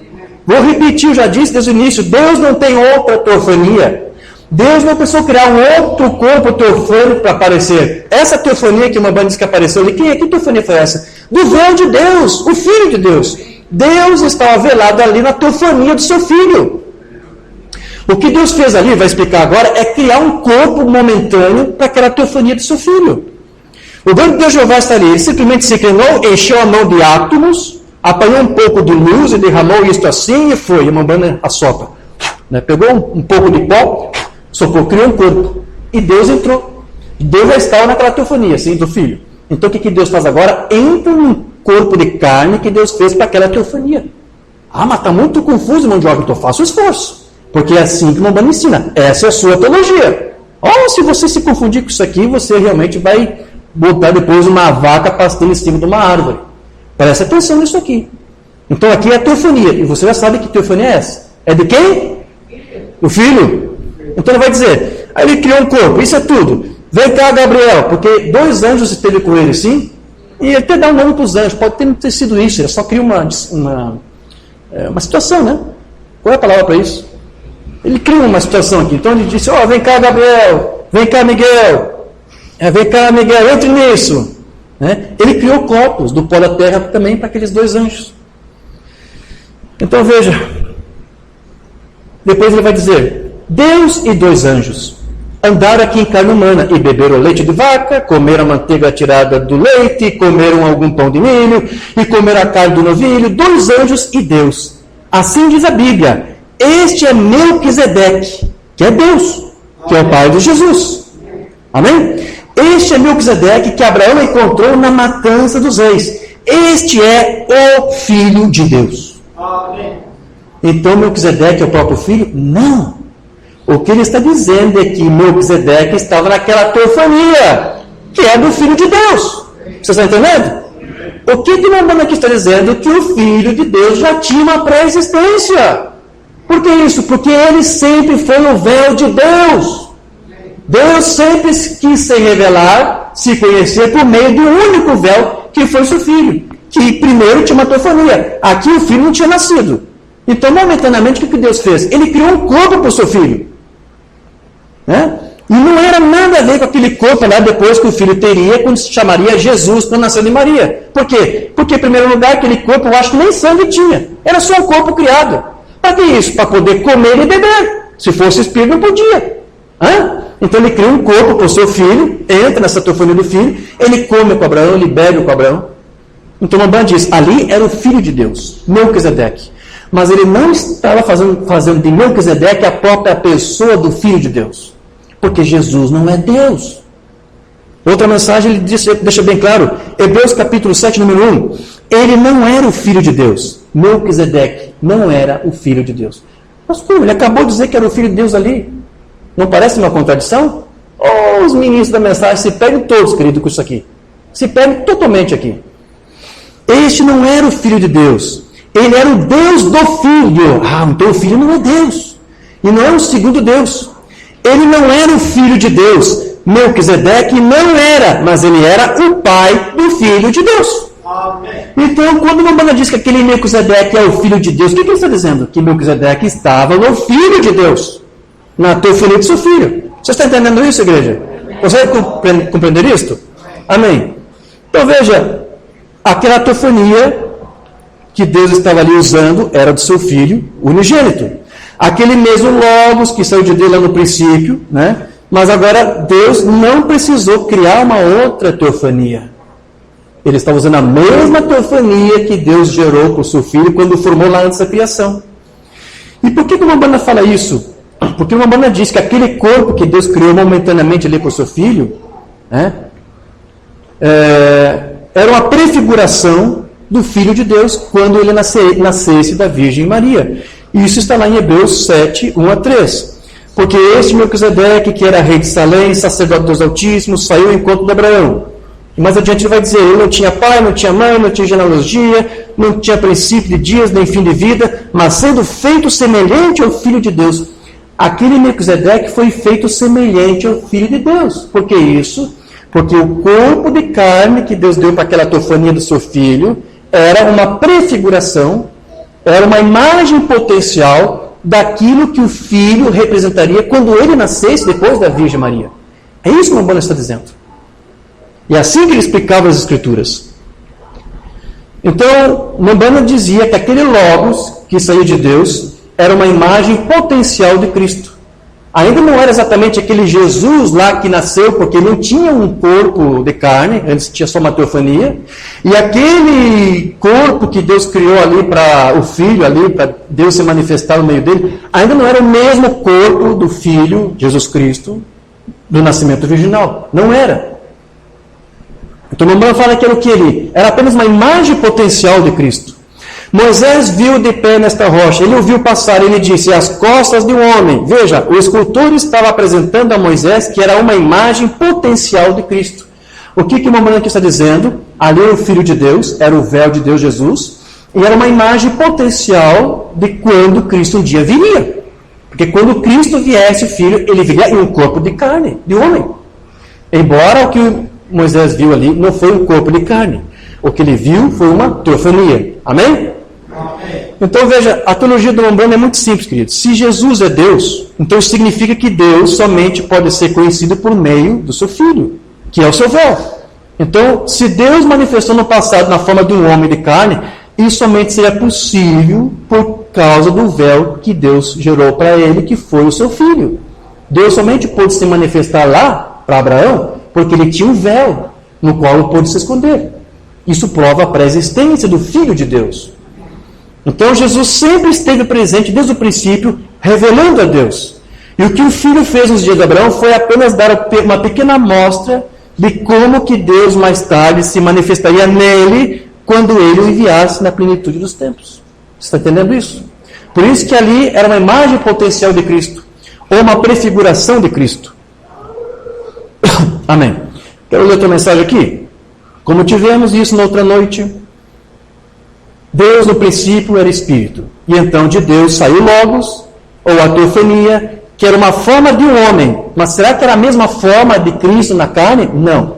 Vou repetir, eu já disse desde o início, Deus não tem outra teofania. Deus não pensou criar um outro corpo teofônico para aparecer. Essa teofania que uma banda diz que apareceu ali, que teofania foi essa? Do véu de Deus, o Filho de Deus. Deus estava velado ali na teofania do seu Filho. O que Deus fez ali, vai explicar agora, é criar um corpo momentâneo para aquela teofania do seu Filho. O grande Deus Jeová está ali, ele simplesmente se inclinou, encheu a mão de átomos, apanhou um pouco de luz e derramou isto assim e foi. E uma banda assopra. Pegou um pouco de pó, soprou, criou um corpo. E Deus entrou. Deus já estava naquela teofania, assim, do Filho. Então o que Deus faz agora? Entra num corpo de carne que Deus fez para aquela teofania. Mas está muito confuso, irmão Jorge, então faça o esforço. Porque é assim que o irmão ensina. Essa é a sua teologia. Ou se você se confundir com isso aqui, você realmente vai botar depois uma vaca pastando em cima de uma árvore. Presta atenção nisso aqui. Então aqui é a teofania, e você já sabe que teofania é essa. É de quem? O Filho. Então ele vai dizer, aí ele criou um corpo, isso é tudo. Vem cá, Gabriel, porque 2 anjos esteve com ele, sim? E ele até dá um nome para os anjos, pode não ter sido isso, ele só cria uma situação, né? Qual é a palavra para isso? Ele cria uma situação aqui, então ele disse, vem cá, Gabriel, vem cá, Miguel, vem cá, Miguel, entre nisso. Né? Ele criou corpos do pó da terra também para aqueles 2 anjos. Então veja, depois ele vai dizer, Deus e 2 anjos andaram aqui em carne humana e beberam leite de vaca, comeram a manteiga tirada do leite, comeram algum pão de milho e comeram a carne do novilho, 2 anjos e Deus. Assim diz a Bíblia, este é Melquisedeque, que é Deus, que é o pai de Jesus. Amém? Este é Melquisedeque que Abraão encontrou na matança dos reis. Este é o Filho de Deus. Amém. Então Melquisedeque é o próprio Filho? Não. O que ele está dizendo é que Melquisedeque estava naquela teofania, que é do Filho de Deus. Você está entendendo? O que o Romano aqui está dizendo? Que o Filho de Deus já tinha uma pré-existência. Por que isso? Porque ele sempre foi o véu de Deus. Deus sempre quis se revelar, se conhecer por meio do único véu que foi seu Filho, que primeiro tinha uma teofania. Aqui o Filho não tinha nascido. Então, momentaneamente, o que Deus fez? Ele criou um corpo para o seu Filho. Né? E não era nada a ver com aquele corpo lá depois que o Filho teria, quando se chamaria Jesus, quando nasceu de Maria. Por quê? Porque, em primeiro lugar, aquele corpo, eu acho que nem sangue tinha. Era só um corpo criado. Para que isso? Para poder comer e beber. Se fosse espírito, não podia. Então, ele cria um corpo para o seu Filho, entra nessa teofania do Filho, ele come com Abraão, ele bebe com Abraão. Então, Rambam diz, ali era o Filho de Deus, Melquisedeque. Mas ele não estava fazendo de Melquisedeque a própria pessoa do Filho de Deus. Porque Jesus não é Deus. Outra mensagem, ele deixa bem claro, Hebreus capítulo 7, número 1. Ele não era o Filho de Deus. Melquisedeque não era o Filho de Deus. Mas como? Ele acabou de dizer que era o Filho de Deus ali. Não parece uma contradição? Os ministros da mensagem se perdem todos, querido, com isso aqui. Se perdem totalmente aqui. Este não era o Filho de Deus. Ele era o Deus do Filho. Então o Filho não é Deus. E não é o segundo Deus. Ele não era o Filho de Deus. Melquisedeque não era, mas ele era o pai do Filho de Deus. Amém. Então, quando o Rambam diz que aquele Melquisedeque é o Filho de Deus, o que ele está dizendo? Que Melquisedeque estava no Filho de Deus. Na teofania de seu Filho. Você está entendendo isso, igreja? Consegue compreender isto? Amém. Então veja, aquela teofania que Deus estava ali usando era do seu Filho unigênito. Aquele mesmo Logos que saiu de Deus lá no princípio, né? Mas agora Deus não precisou criar uma outra teofania. Ele estava usando a mesma teofania que Deus gerou para o seu Filho quando formou lá antes da criação. E por que o Rambam fala isso? Porque o Rambam diz que aquele corpo que Deus criou momentaneamente ali para o seu Filho, né? Era uma prefiguração do Filho de Deus quando ele nascesse da Virgem Maria. Isso está lá em Hebreus 7, 1 a 3. Porque este Melquisedeque, que era rei de Salém, sacerdote dos Altíssimos, saiu ao encontro de Abraão. E mais adiante ele vai dizer, ele não tinha pai, não tinha mãe, não tinha genealogia, não tinha princípio de dias, nem fim de vida, mas sendo feito semelhante ao Filho de Deus. Aquele Melquisedeque foi feito semelhante ao Filho de Deus. Por que isso? Porque o corpo de carne que Deus deu para aquela teofania do seu Filho era uma prefiguração, era uma imagem potencial daquilo que o Filho representaria quando ele nascesse depois da Virgem Maria. É isso que o Rambam está dizendo. E é assim que ele explicava as Escrituras. Então, o Rambam dizia que aquele Logos que saiu de Deus era uma imagem potencial de Cristo. Ainda não era exatamente aquele Jesus lá que nasceu, porque não tinha um corpo de carne, antes tinha só uma teofania. E aquele corpo que Deus criou ali para o Filho, ali para Deus se manifestar no meio dele, ainda não era o mesmo corpo do Filho, Jesus Cristo, do nascimento virginal. Não era. Então o Rambam fala que era o que ele? Era apenas uma imagem potencial de Cristo. Moisés viu de pé nesta rocha, ele o viu passar, ele disse, as costas de um homem. Veja, o escultor estava apresentando a Moisés que era uma imagem potencial de Cristo. O que o Mamãe aqui está dizendo? Ali era o Filho de Deus, era o véu de Deus Jesus, e era uma imagem potencial de quando Cristo um dia viria. Porque quando Cristo viesse, o Filho, ele viria em um corpo de carne, de homem. Embora o que Moisés viu ali não foi um corpo de carne. O que ele viu foi uma teofania. Amém? Então veja, a teologia do Umbanda é muito simples, queridos. Se Jesus é Deus, então isso significa que Deus somente pode ser conhecido por meio do seu Filho, que é o seu véu. Então, se Deus manifestou no passado na forma de um homem de carne, isso somente seria possível por causa do véu que Deus gerou para ele, que foi o seu Filho. Deus somente pôde se manifestar lá, para Abraão, porque ele tinha um véu, no qual ele pôde se esconder. Isso prova a pré-existência do Filho de Deus. Então Jesus sempre esteve presente desde o princípio, revelando a Deus. E o que o Filho fez nos dias de Abraão foi apenas dar uma pequena amostra de como que Deus mais tarde se manifestaria nele quando ele o enviasse na plenitude dos tempos. Você está entendendo isso? Por isso que ali era uma imagem potencial de Cristo, ou uma prefiguração de Cristo. Amém. Quero ler outra mensagem aqui. Como tivemos isso na outra noite, Deus no princípio era Espírito, e então de Deus saiu Logos, ou a teofania, que era uma forma de um homem. Mas será que era a mesma forma de Cristo na carne? Não.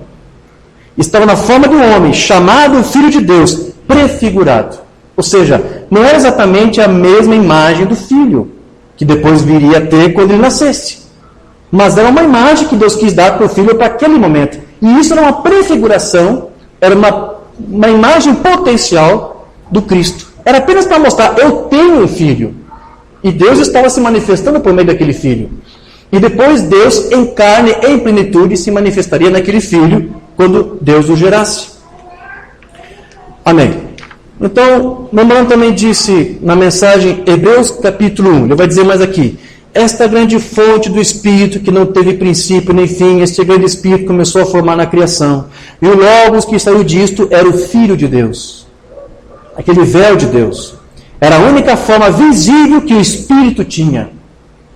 Estava na forma de um homem, chamado Filho de Deus, prefigurado. Ou seja, não era exatamente a mesma imagem do Filho, que depois viria a ter quando ele nascesse. Mas era uma imagem que Deus quis dar para o Filho para aquele momento. E isso era uma prefiguração, era uma imagem potencial do Cristo. Era apenas para mostrar, eu tenho um filho. E Deus estava se manifestando por meio daquele filho. E depois Deus, em carne, em plenitude, se manifestaria naquele filho, quando Deus o gerasse. Amém. Então, Mamãe também disse na mensagem Hebreus capítulo 1, ele vai dizer mais aqui, esta grande fonte do Espírito que não teve princípio nem fim, este grande Espírito começou a formar na criação. E o Logos que saiu disto era o Filho de Deus. Aquele véu de Deus. Era a única forma visível que o Espírito tinha.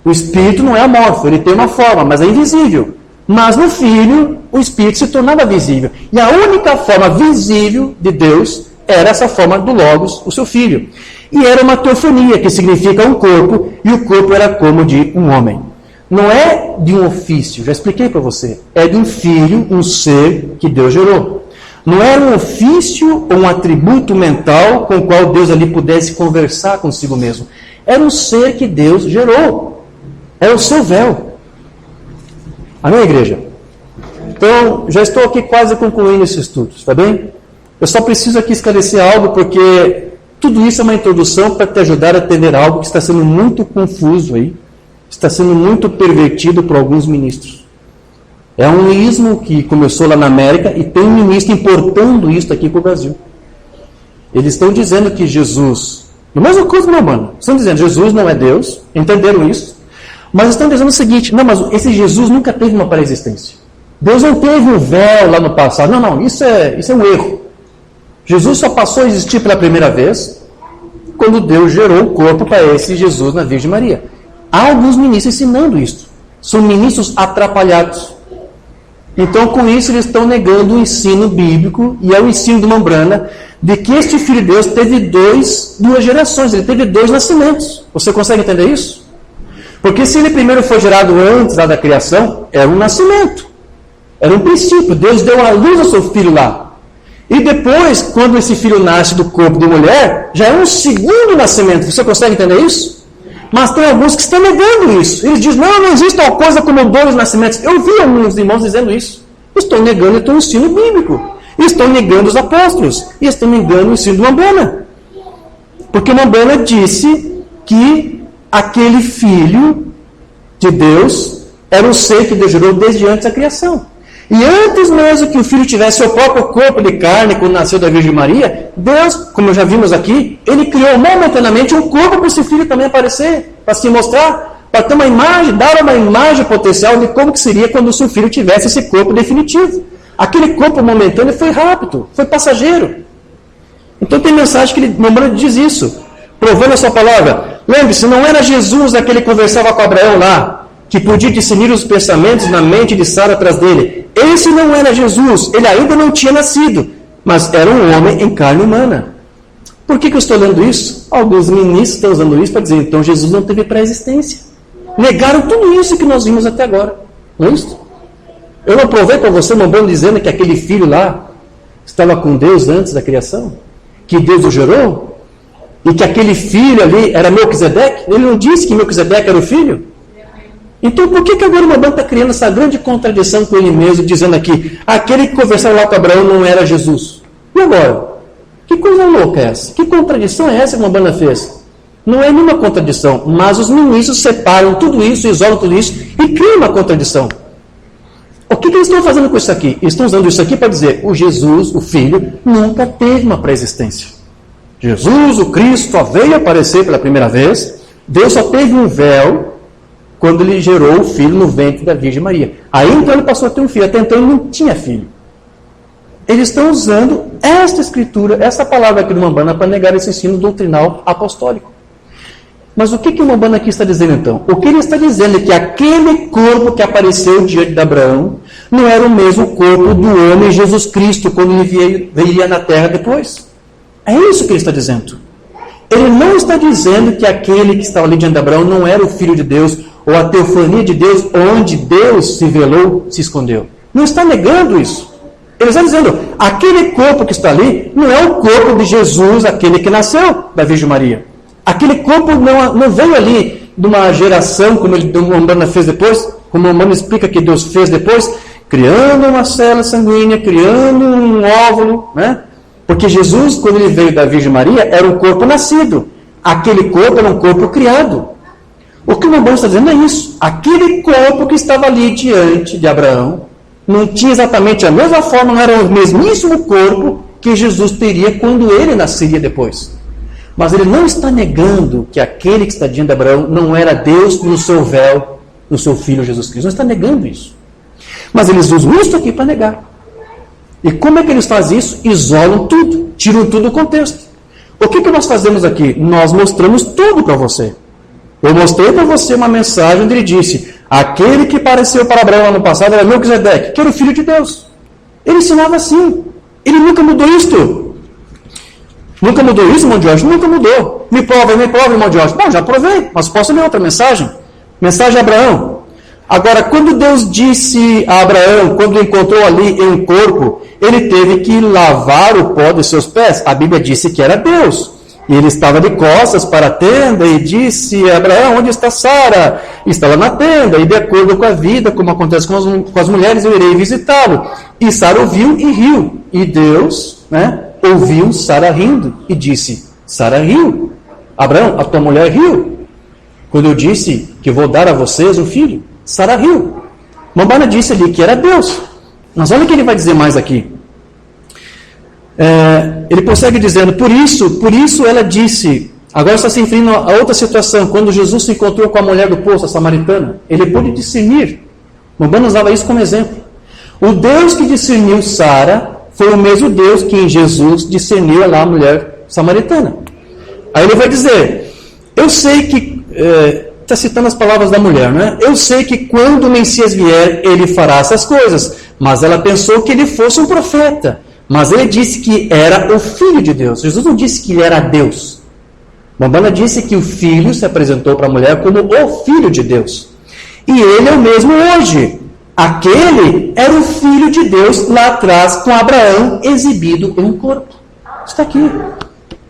O Espírito não é amorfo, ele tem uma forma, mas é invisível. Mas no Filho, o Espírito se tornava visível. E a única forma visível de Deus era essa forma do Logos, o seu Filho. E era uma teofania, que significa um corpo, e o corpo era como de um homem. Não é de um ofício, já expliquei para você. É de um filho, um ser que Deus gerou. Não era um ofício ou um atributo mental com o qual Deus ali pudesse conversar consigo mesmo. Era um ser que Deus gerou. Era o seu véu. Amém, igreja? Então, já estou aqui quase concluindo esse estudo, está bem? Eu só preciso aqui esclarecer algo, porque tudo isso é uma introdução para te ajudar a entender algo que está sendo muito confuso aí, está sendo muito pervertido por alguns ministros. É um ismo que começou lá na América e tem um ministro importando isso aqui para o Brasil. Eles estão dizendo que Jesus, a mesma coisa, meu mano, estão dizendo que Jesus não é Deus, entenderam isso, mas estão dizendo o seguinte, não, mas esse Jesus nunca teve uma pré-existência. Deus não teve um véu lá no passado. Não, isso é um erro. Jesus só passou a existir pela primeira vez quando Deus gerou o corpo para esse Jesus na Virgem Maria. Há alguns ministros ensinando isso. São ministros atrapalhados. Então, com isso, eles estão negando o ensino bíblico, e é o ensino de Mambrana, de que este Filho de Deus teve duas gerações, ele teve 2 nascimentos. Você consegue entender isso? Porque se ele primeiro foi gerado antes lá da criação, era um nascimento. Era um princípio. Deus deu a luz ao seu filho lá. E depois, quando esse filho nasce do corpo de mulher, já é um segundo nascimento. Você consegue entender isso? Mas tem alguns que estão negando isso. Eles dizem, não existe tal coisa como 2 nascimentos. Eu vi alguns irmãos dizendo isso. Estão negando o ensino bíblico. Estão negando os apóstolos. E estão negando o ensino de Mambrana. Porque Mambrana disse que aquele filho de Deus era um ser que Deus gerou desde antes da criação. E antes mesmo que o filho tivesse seu próprio corpo de carne, quando nasceu da Virgem Maria, Deus, como já vimos aqui, ele criou momentaneamente um corpo para esse filho também aparecer, para se mostrar, para ter uma imagem, dar uma imagem potencial de como que seria quando o seu filho tivesse esse corpo definitivo. Aquele corpo momentâneo foi rápido, foi passageiro. Então tem mensagem que Maimônides diz isso, provando a sua palavra. Lembre-se, não era Jesus aquele que conversava com Abraão lá, que podia discernir os pensamentos na mente de Sara atrás dele. Esse não era Jesus, ele ainda não tinha nascido, mas era um homem em carne humana. Por que eu estou lendo isso? Alguns ministros estão usando isso para dizer, então Jesus não teve pré-existência. Negaram tudo isso que nós vimos até agora. Não é isso? Eu não provei para você, Maimônides, dizendo que aquele filho lá estava com Deus antes da criação? Que Deus o gerou? E que aquele filho ali era Melquisedeque? Ele não disse que Melquisedeque era o filho? Então por que agora o Maimônides está criando essa grande contradição com ele mesmo, dizendo aqui, aquele que conversava lá com Abraão não era Jesus? E agora? Que coisa louca é essa? Que contradição é essa que o Maimônides fez? Não é nenhuma contradição, mas os ministros separam tudo isso, isolam tudo isso e criam uma contradição. O que eles estão fazendo com isso aqui? Eles estão usando isso aqui para dizer, o Jesus, o Filho, nunca teve uma pré-existência. Jesus, o Cristo, só veio aparecer pela primeira vez. Deus só teve um véu quando ele gerou o Filho no ventre da Virgem Maria. Aí então ele passou a ter um filho. Até então ele não tinha filho. Eles estão usando esta escritura, essa palavra aqui do Maimônides para negar esse ensino doutrinal apostólico. Mas o que o Maimônides aqui está dizendo então? O que ele está dizendo é que aquele corpo que apareceu diante de Abraão não era o mesmo corpo do homem Jesus Cristo quando ele viria na terra depois. É isso que ele está dizendo. Ele não está dizendo que aquele que estava ali diante de Abraão não era o Filho de Deus ou a teofania de Deus onde Deus se velou, se escondeu. Não está negando isso. Ele está dizendo, aquele corpo que está ali não é o corpo de Jesus, aquele que nasceu da Virgem Maria. Aquele corpo não veio ali de uma geração, como o Maimônides fez depois, como o Maimônides explica que Deus fez depois, criando uma célula sanguínea, criando um óvulo, né? Porque Jesus, quando ele veio da Virgem Maria, era um corpo nascido. Aquele corpo era um corpo criado. O que o Maimônides está dizendo é isso. Aquele corpo que estava ali diante de Abraão, não tinha exatamente a mesma forma, não era o mesmíssimo corpo que Jesus teria quando ele nasceria depois. Mas ele não está negando que aquele que está diante de Abraão não era Deus no seu véu, no seu Filho Jesus Cristo. Não está negando isso. Mas eles usam isso aqui para negar. E como é que eles fazem isso? Isolam tudo, tiram tudo do contexto. O que nós fazemos aqui? Nós mostramos tudo para você. Eu mostrei para você uma mensagem onde ele disse, aquele que apareceu para Abraão ano passado era Melquisedeque, que era o Filho de Deus. Ele ensinava assim. Ele nunca mudou isto. Nunca mudou isso, irmão Jorge? Nunca mudou. Me prova, irmão Jorge. Bom, já provei, mas posso ler outra mensagem. Mensagem a Abraão. Agora, quando Deus disse a Abraão, quando encontrou ali em um corpo, ele teve que lavar o pó dos seus pés. A Bíblia disse que era Deus. E ele estava de costas para a tenda e disse a Abraão, onde está Sara? Estava na tenda, e de acordo com a vida, como acontece com as mulheres, eu irei visitá-lo. E Sara ouviu e riu. E Deus, ouviu Sara rindo e disse, Sara riu. Abraão, a tua mulher riu. Quando eu disse que vou dar a vocês um filho, Sara riu. Maimônides disse ali que era Deus. Mas olha o que ele vai dizer mais aqui. Ele prossegue dizendo, por isso ela disse, agora está se referindo a outra situação, quando Jesus se encontrou com a mulher do poço, a samaritana, ele pôde discernir. Maimônides usava isso como exemplo. O Deus que discerniu Sara foi o mesmo Deus que em Jesus discerniu lá a mulher samaritana. Aí ele vai dizer, eu sei que, está citando as palavras da mulher, né? Eu sei que quando o Messias vier, ele fará essas coisas. Mas ela pensou que ele fosse um profeta. Mas ele disse que era o Filho de Deus. Jesus não disse que ele era Deus. Maimônides disse que o Filho se apresentou para a mulher como o Filho de Deus. E ele é o mesmo hoje. Aquele era o Filho de Deus lá atrás com Abraão exibido em um corpo. Está aqui.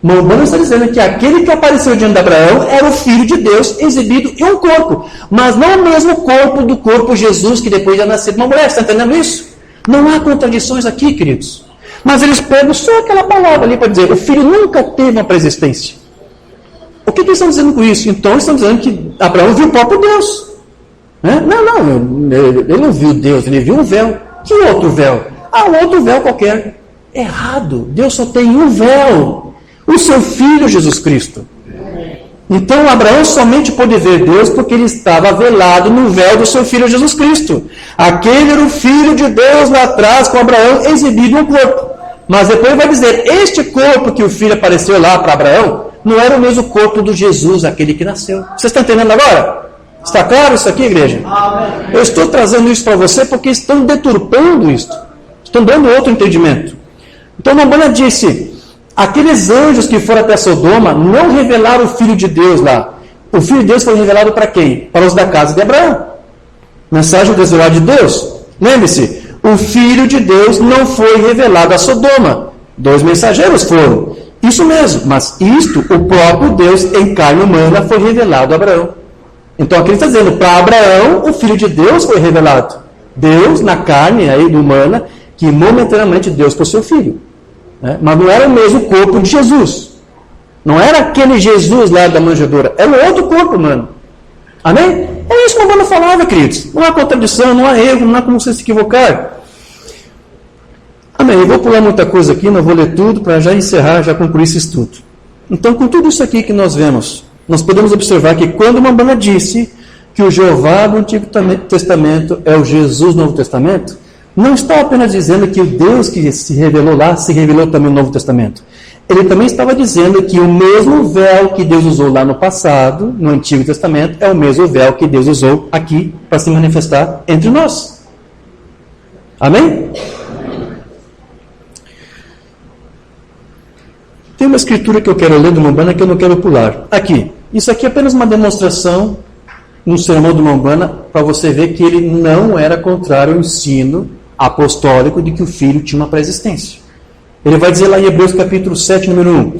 Maimônides está dizendo que aquele que apareceu diante de Abraão era o Filho de Deus exibido em um corpo. Mas não o mesmo corpo do corpo Jesus que depois ia nascer de uma mulher. Está entendendo isso? Não há contradições aqui, queridos. Mas eles pegam só aquela palavra ali para dizer, o Filho nunca teve uma pré-existência. O que eles estão dizendo com isso? Então eles estão dizendo que Abraão viu o próprio Deus. Não, ele não viu Deus, ele viu um véu. Que outro véu? Um outro véu qualquer. Errado. Deus só tem um véu. O seu Filho Jesus Cristo. Então Abraão somente pôde ver Deus porque ele estava velado no véu do seu Filho Jesus Cristo. Aquele era o Filho de Deus lá atrás com Abraão exibido no corpo. Mas depois vai dizer, este corpo que o filho apareceu lá para Abraão, não era o mesmo corpo do Jesus, aquele que nasceu. Vocês estão entendendo agora? Está claro isso aqui, igreja? Amém. Eu estou trazendo isso para você porque estão deturpando isso. Estão dando outro entendimento. Então, Umbanda disse, aqueles anjos que foram até Sodoma não revelaram o Filho de Deus lá. O Filho de Deus foi revelado para quem? Para os da casa de Abraão. Mensagem do exilado de Deus. Lembre-se, o Filho de Deus não foi revelado a Sodoma. 2 mensageiros foram. Isso mesmo, mas isto, o próprio Deus em carne humana foi revelado a Abraão. Então aqui ele está dizendo, para Abraão, o Filho de Deus foi revelado. Deus na carne aí, humana, que momentaneamente Deus foi seu Filho. Né? Mas não era o mesmo corpo de Jesus. Não era aquele Jesus lá da manjedoura. Era um outro corpo humano. Amém? É isso que o Umbanda falava, queridos. Não há contradição, não há erro, não há como você se equivocar. Amém. Eu vou pular muita coisa aqui, não vou ler tudo, para já encerrar, já concluir esse estudo. Então, com tudo isso aqui que nós vemos, nós podemos observar que quando o Umbanda disse que o Jeová do Antigo Testamento é o Jesus do Novo Testamento, não está apenas dizendo que o Deus que se revelou lá, se revelou também no Novo Testamento. Ele também estava dizendo que o mesmo véu que Deus usou lá no passado, no Antigo Testamento, é o mesmo véu que Deus usou aqui para se manifestar entre nós. Amém? Tem uma escritura que eu quero ler do Umbanda que eu não quero pular. Aqui. Isso aqui é apenas uma demonstração no sermão do Umbanda para você ver que ele não era contrário ao ensino apostólico de que o Filho tinha uma pré-existência. Ele vai dizer lá em Hebreus capítulo 7, número 1.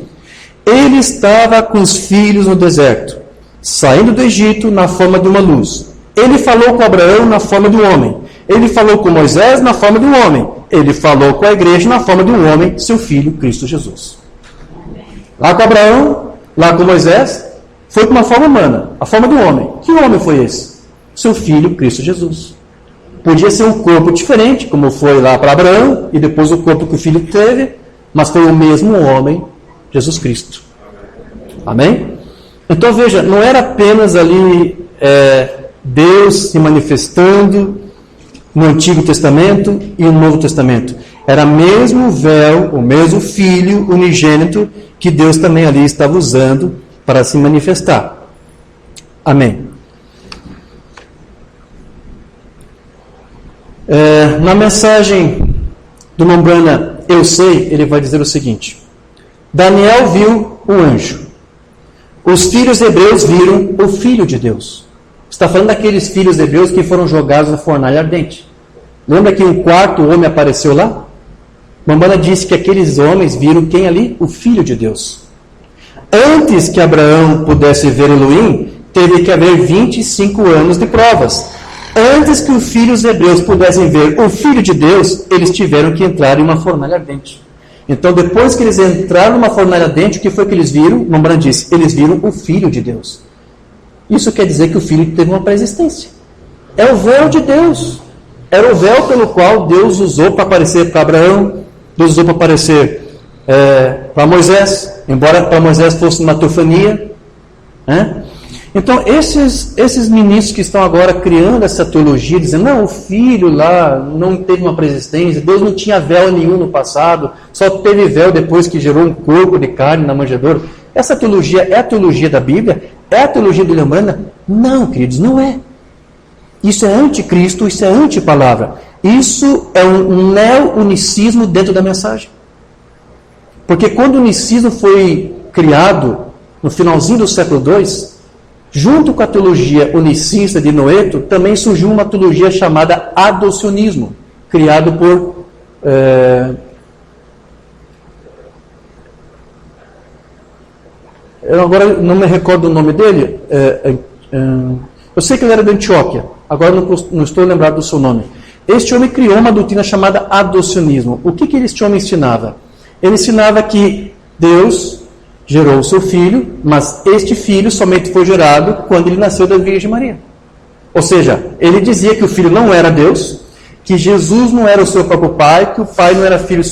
Ele estava com os filhos no deserto, saindo do Egito na forma de uma luz. Ele falou com Abraão na forma de um homem. Ele falou com Moisés na forma de um homem. Ele falou com a igreja na forma de um homem, seu filho, Cristo Jesus. Lá com Abraão, lá com Moisés, foi com uma forma humana, a forma de um homem. Que homem foi esse? Seu filho, Cristo Jesus. Podia ser um corpo diferente, como foi lá para Abraão, e depois o corpo que o filho teve, mas foi o mesmo homem, Jesus Cristo. Amém? Então veja, não era apenas ali Deus se manifestando no Antigo Testamento e no Novo Testamento. Era mesmo o véu, o mesmo Filho unigênito, que Deus também ali estava usando para se manifestar. Amém. Na mensagem do Umbanda, eu sei, ele vai dizer o seguinte: Daniel viu o anjo, os filhos hebreus viram o Filho de Deus. Está falando daqueles filhos hebreus que foram jogados na fornalha ardente. Lembra que um quarto homem apareceu lá? Umbanda disse que aqueles homens viram quem ali? O Filho de Deus. Antes que Abraão pudesse ver Elohim, teve que haver 25 anos de provas. Antes que os filhos hebreus pudessem ver o Filho de Deus, eles tiveram que entrar em uma fornalha ardente. Então, depois que eles entraram numa fornalha ardente, o que foi que eles viram? Umbanda disse, eles viram o Filho de Deus. Isso quer dizer que o Filho teve uma pré-existência. É o véu de Deus. Era o véu pelo qual Deus usou para aparecer para Abraão, Deus usou para aparecer para Moisés, embora para Moisés fosse uma teofania. Então, esses ministros que estão agora criando essa teologia, dizendo, não, o Filho lá não teve uma pré-existência, Deus não tinha véu nenhum no passado, só teve véu depois que gerou um corpo de carne na manjedoura. Essa teologia é a teologia da Bíblia? É a teologia do Umbanda? Não, queridos, não é. Isso é anticristo, isso é antipalavra. Isso é um neo-unicismo dentro da mensagem. Porque quando o unicismo foi criado, no finalzinho do século II, junto com a teologia unicista de Noeto, também surgiu uma teologia chamada adocionismo, criado por... eu agora não me recordo o nome dele. Eu sei que ele era de Antioquia, agora não estou lembrado do seu nome. Este homem criou uma doutrina chamada adocionismo. O que este homem ensinava? Ele ensinava que Deus gerou o seu filho, mas este filho somente foi gerado quando ele nasceu da Virgem Maria. Ou seja, ele dizia que o filho não era Deus, que Jesus não era o seu próprio pai, que o pai não era filho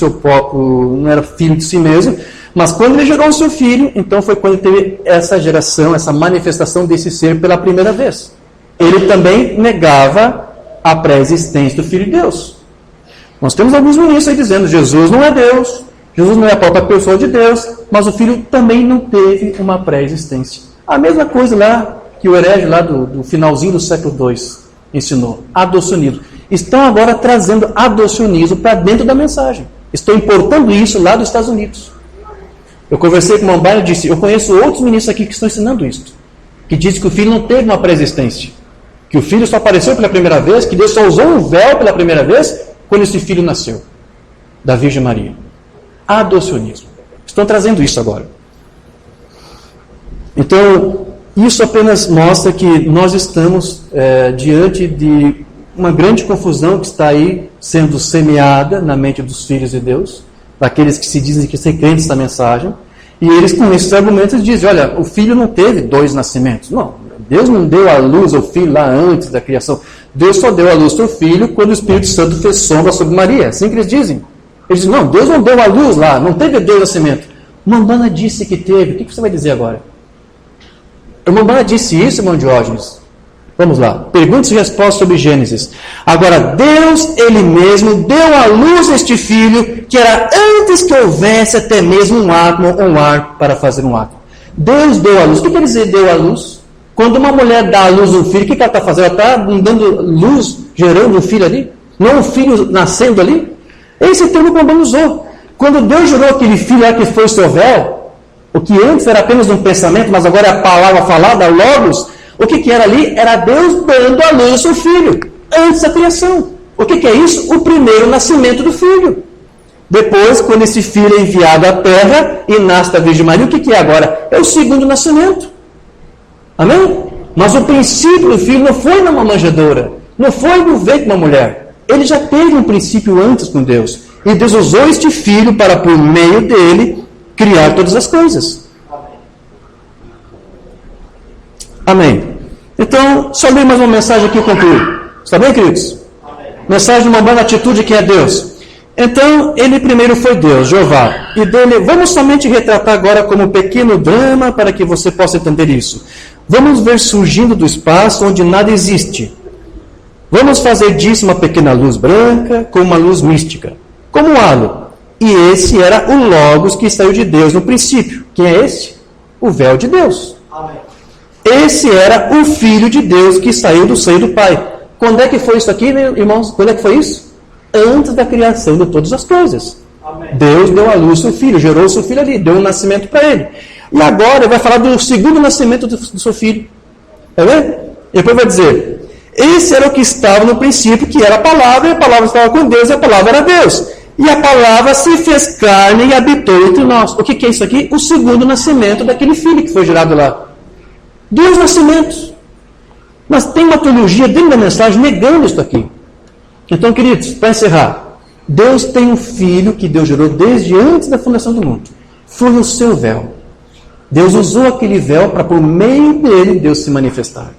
não era filho de si mesmo, mas quando ele gerou o seu filho, então foi quando ele teve essa geração, essa manifestação desse ser pela primeira vez. Ele também negava a pré-existência do Filho de Deus. Nós temos alguns ministros aí dizendo, Jesus não é Deus, Jesus não é a própria pessoa de Deus, mas o Filho também não teve uma pré-existência. A mesma coisa lá que o herege lá do finalzinho do século II ensinou, adocionismo. Estão agora trazendo adocionismo para dentro da mensagem. Estão importando isso lá dos Estados Unidos. Eu conversei com uma Mombaia e disse, eu conheço outros ministros aqui que estão ensinando isso, que dizem que o Filho não teve uma pré-existência, que o Filho só apareceu pela primeira vez, que Deus só usou um véu pela primeira vez quando esse Filho nasceu, da Virgem Maria. Adocionismo. Estão trazendo isso agora. Então, isso apenas mostra que nós estamos diante de uma grande confusão que está aí sendo semeada na mente dos filhos de Deus, daqueles que se dizem que são crentes da mensagem, e eles com esses argumentos dizem, olha, o filho não teve 2 nascimentos. Não, Deus não deu à luz ao filho lá antes da criação. Deus só deu à luz ao filho quando o Espírito Santo fez sombra sobre Maria. Assim que eles dizem. Eles dizem, não, Deus não deu à luz lá, não teve 2 nascimentos. Mamana disse que teve. O que você vai dizer agora? A Mamana disse isso, irmão Diógenes. Vamos lá. Perguntas e respostas sobre Gênesis. Agora, Deus, Ele mesmo, deu à luz este filho, que era antes que houvesse até mesmo um átomo ou um ar para fazer um átomo. Deus deu à luz. O que quer dizer deu à luz? Quando uma mulher dá à luz um filho, o que ela está fazendo? Ela está dando luz, gerando um filho ali? Não um filho nascendo ali? Esse termo que o Mamana usou. Quando Deus gerou aquele filho lá que foi o seu véu, o que antes era apenas um pensamento, mas agora é a palavra falada, logos, o que era ali? Era Deus dando à luz ao filho, antes da criação. O que é isso? O primeiro nascimento do filho. Depois, quando esse filho é enviado à terra e nasce da Virgem Maria, o que é agora? É o segundo nascimento. Amém? Mas o princípio do filho não foi numa manjedoura, não foi no ventre de uma mulher. Ele já teve um princípio antes com Deus. E Deus usou este filho para, por meio dele, criar todas as coisas. Amém. Então, só ler mais uma mensagem aqui e concluir. Está bem, queridos? Amém. Mensagem de uma boa atitude que é Deus. Então, ele primeiro foi Deus, Jeová. E dele, vamos somente retratar agora como um pequeno drama para que você possa entender isso. Vamos ver surgindo do espaço onde nada existe. Vamos fazer disso uma pequena luz branca com uma luz mística, como um halo. E esse era o Logos que saiu de Deus no princípio. Quem é esse? O véu de Deus. Amém. Esse era o Filho de Deus que saiu do seio do Pai. Quando é que foi isso aqui, irmãos? Quando é que foi isso? Antes da criação de todas as coisas. Amém. Deus deu à luz seu Filho, gerou o seu Filho ali, deu um nascimento para ele. E agora ele vai falar do segundo nascimento do seu Filho. Está vendo? E depois vai dizer, esse era o que estava no princípio, que era a palavra, e a palavra estava com Deus, e a palavra era Deus. E a palavra se fez carne e habitou entre nós. O que é isso aqui? O segundo nascimento daquele filho que foi gerado lá. 2 nascimentos. Mas tem uma teologia dentro da mensagem negando isso aqui. Então, queridos, para encerrar, Deus tem um filho que Deus gerou desde antes da fundação do mundo. Foi o seu véu. Deus usou aquele véu para, por meio dele, Deus se manifestar.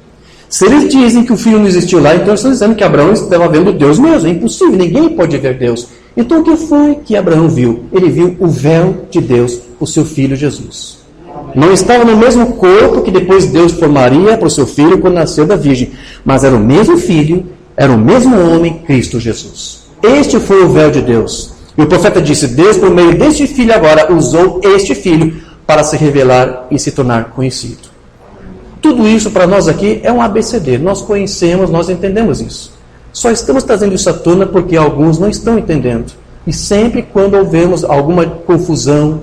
Se eles dizem que o filho não existiu lá, então eles estão dizendo que Abraão estava vendo Deus mesmo. É impossível, ninguém pode ver Deus. Então o que foi que Abraão viu? Ele viu o véu de Deus, o seu filho Jesus. Não estava no mesmo corpo que depois Deus formaria para o seu filho quando nasceu da Virgem, mas era o mesmo filho, era o mesmo homem, Cristo Jesus. Este foi o véu de Deus. E o profeta disse, Deus por meio deste filho agora usou este filho para se revelar e se tornar conhecido. Tudo isso para nós aqui é um ABCD. Nós conhecemos, nós entendemos isso. Só estamos trazendo isso à tona porque alguns não estão entendendo. E sempre quando ouvemos alguma confusão,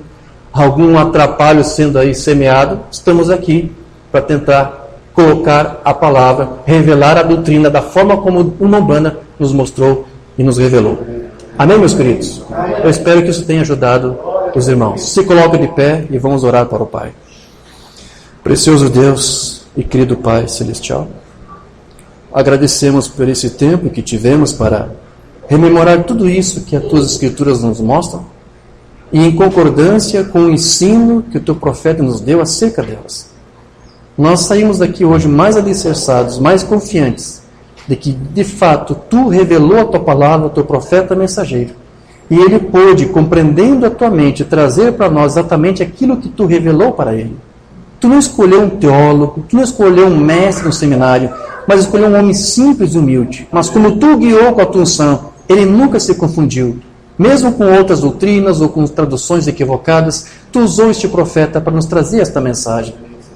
algum atrapalho sendo aí semeado, estamos aqui para tentar colocar a palavra, revelar a doutrina da forma como o Umbanda nos mostrou e nos revelou. Amém, meus queridos? Eu espero que isso tenha ajudado os irmãos. Se coloquem de pé e vamos orar para o Pai. Precioso Deus e querido Pai Celestial, agradecemos por esse tempo que tivemos para rememorar tudo isso que as Tuas Escrituras nos mostram e em concordância com o ensino que o Teu profeta nos deu acerca delas. Nós saímos daqui hoje mais alicerçados, mais confiantes de que, de fato, Tu revelou a Tua palavra ao Teu profeta mensageiro e ele pôde, compreendendo a Tua mente, trazer para nós exatamente aquilo que Tu revelou para ele. Tu não escolheu um teólogo, Tu não escolheu um mestre no seminário, mas escolheu um homem simples e humilde. Mas como Tu guiou com a Tua unção, ele nunca se confundiu. Mesmo com outras doutrinas ou com traduções equivocadas, Tu usou este profeta para nos trazer esta mensagem.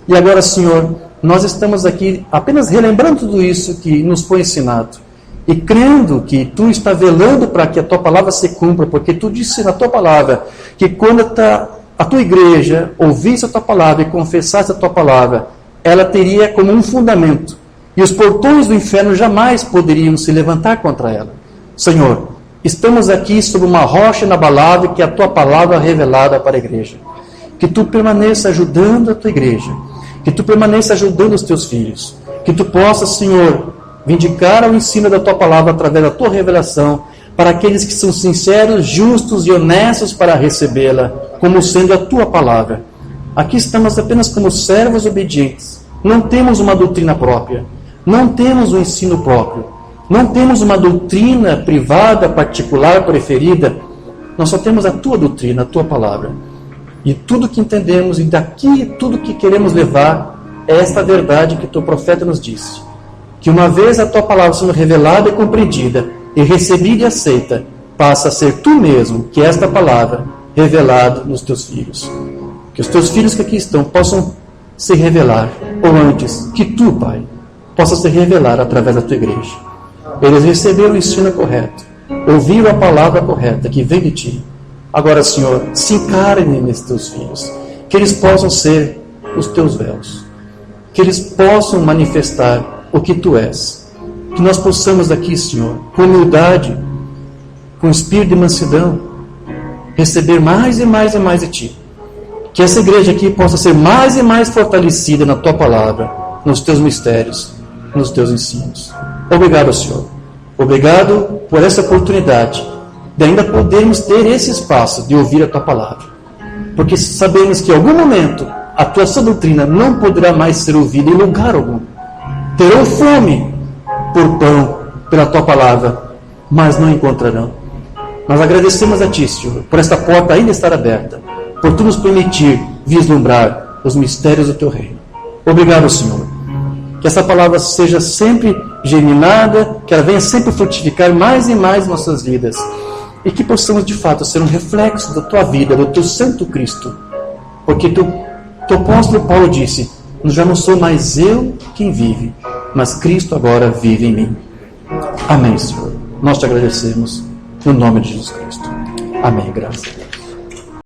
E agora, Senhor, nós estamos aqui apenas relembrando tudo isso que nos foi ensinado. E crendo que Tu está velando para que a Tua palavra se cumpra, porque Tu disse na Tua palavra que quando a Tua igreja ouvisse a Tua palavra e confessasse a Tua palavra, ela teria como um fundamento. E os portões do inferno jamais poderiam se levantar contra ela. Senhor, estamos aqui sob uma rocha inabalável que é a Tua palavra revelada para a igreja. Que Tu permaneça ajudando a Tua igreja. Que Tu permaneça ajudando os Teus filhos. Que Tu possa, Senhor, vindicar o ensino da Tua palavra através da Tua revelação para aqueles que são sinceros, justos e honestos para recebê-la, como sendo a Tua palavra. Aqui estamos apenas como servos obedientes. Não temos uma doutrina própria. Não temos um ensino próprio. Não temos uma doutrina privada, particular, preferida. Nós só temos a Tua doutrina, a Tua palavra. E tudo que entendemos e daqui tudo que queremos levar é esta verdade que Teu profeta nos disse. Que uma vez a Tua palavra sendo revelada e compreendida, e recebida e aceita, passa a ser Tu mesmo, que é esta palavra, revelado nos Teus filhos. Que os Teus filhos que aqui estão possam se revelar, ou antes, que Tu, Pai, possa se revelar através da Tua igreja. Eles receberam o ensino correto, ouviram a palavra correta que vem de Ti. Agora, Senhor, se encarnem nesses Teus filhos, que eles possam ser os Teus véus, que eles possam manifestar o que Tu és. Que nós possamos aqui, Senhor, com humildade, com espírito de mansidão, receber mais e mais e mais de Ti. Que essa igreja aqui possa ser mais e mais fortalecida na Tua palavra, nos Teus mistérios, nos Teus ensinos. Obrigado, Senhor. Obrigado por essa oportunidade de ainda podermos ter esse espaço de ouvir a Tua palavra. Porque sabemos que em algum momento a Tua sã doutrina não poderá mais ser ouvida em lugar algum. Terão fome por pão, pela Tua palavra, mas não encontrarão. Nós agradecemos a Ti, Senhor, por esta porta ainda estar aberta, por Tu nos permitir vislumbrar os mistérios do Teu reino. Obrigado, Senhor. Que essa palavra seja sempre germinada, que ela venha sempre frutificar mais e mais nossas vidas, e que possamos de fato ser um reflexo da Tua vida, do Teu Santo Cristo, porque Teu apóstolo Paulo disse: já não sou mais eu quem vive, mas Cristo agora vive em mim. Amém, Senhor. Nós Te agradecemos no nome de Jesus Cristo. Amém. Graças a Deus.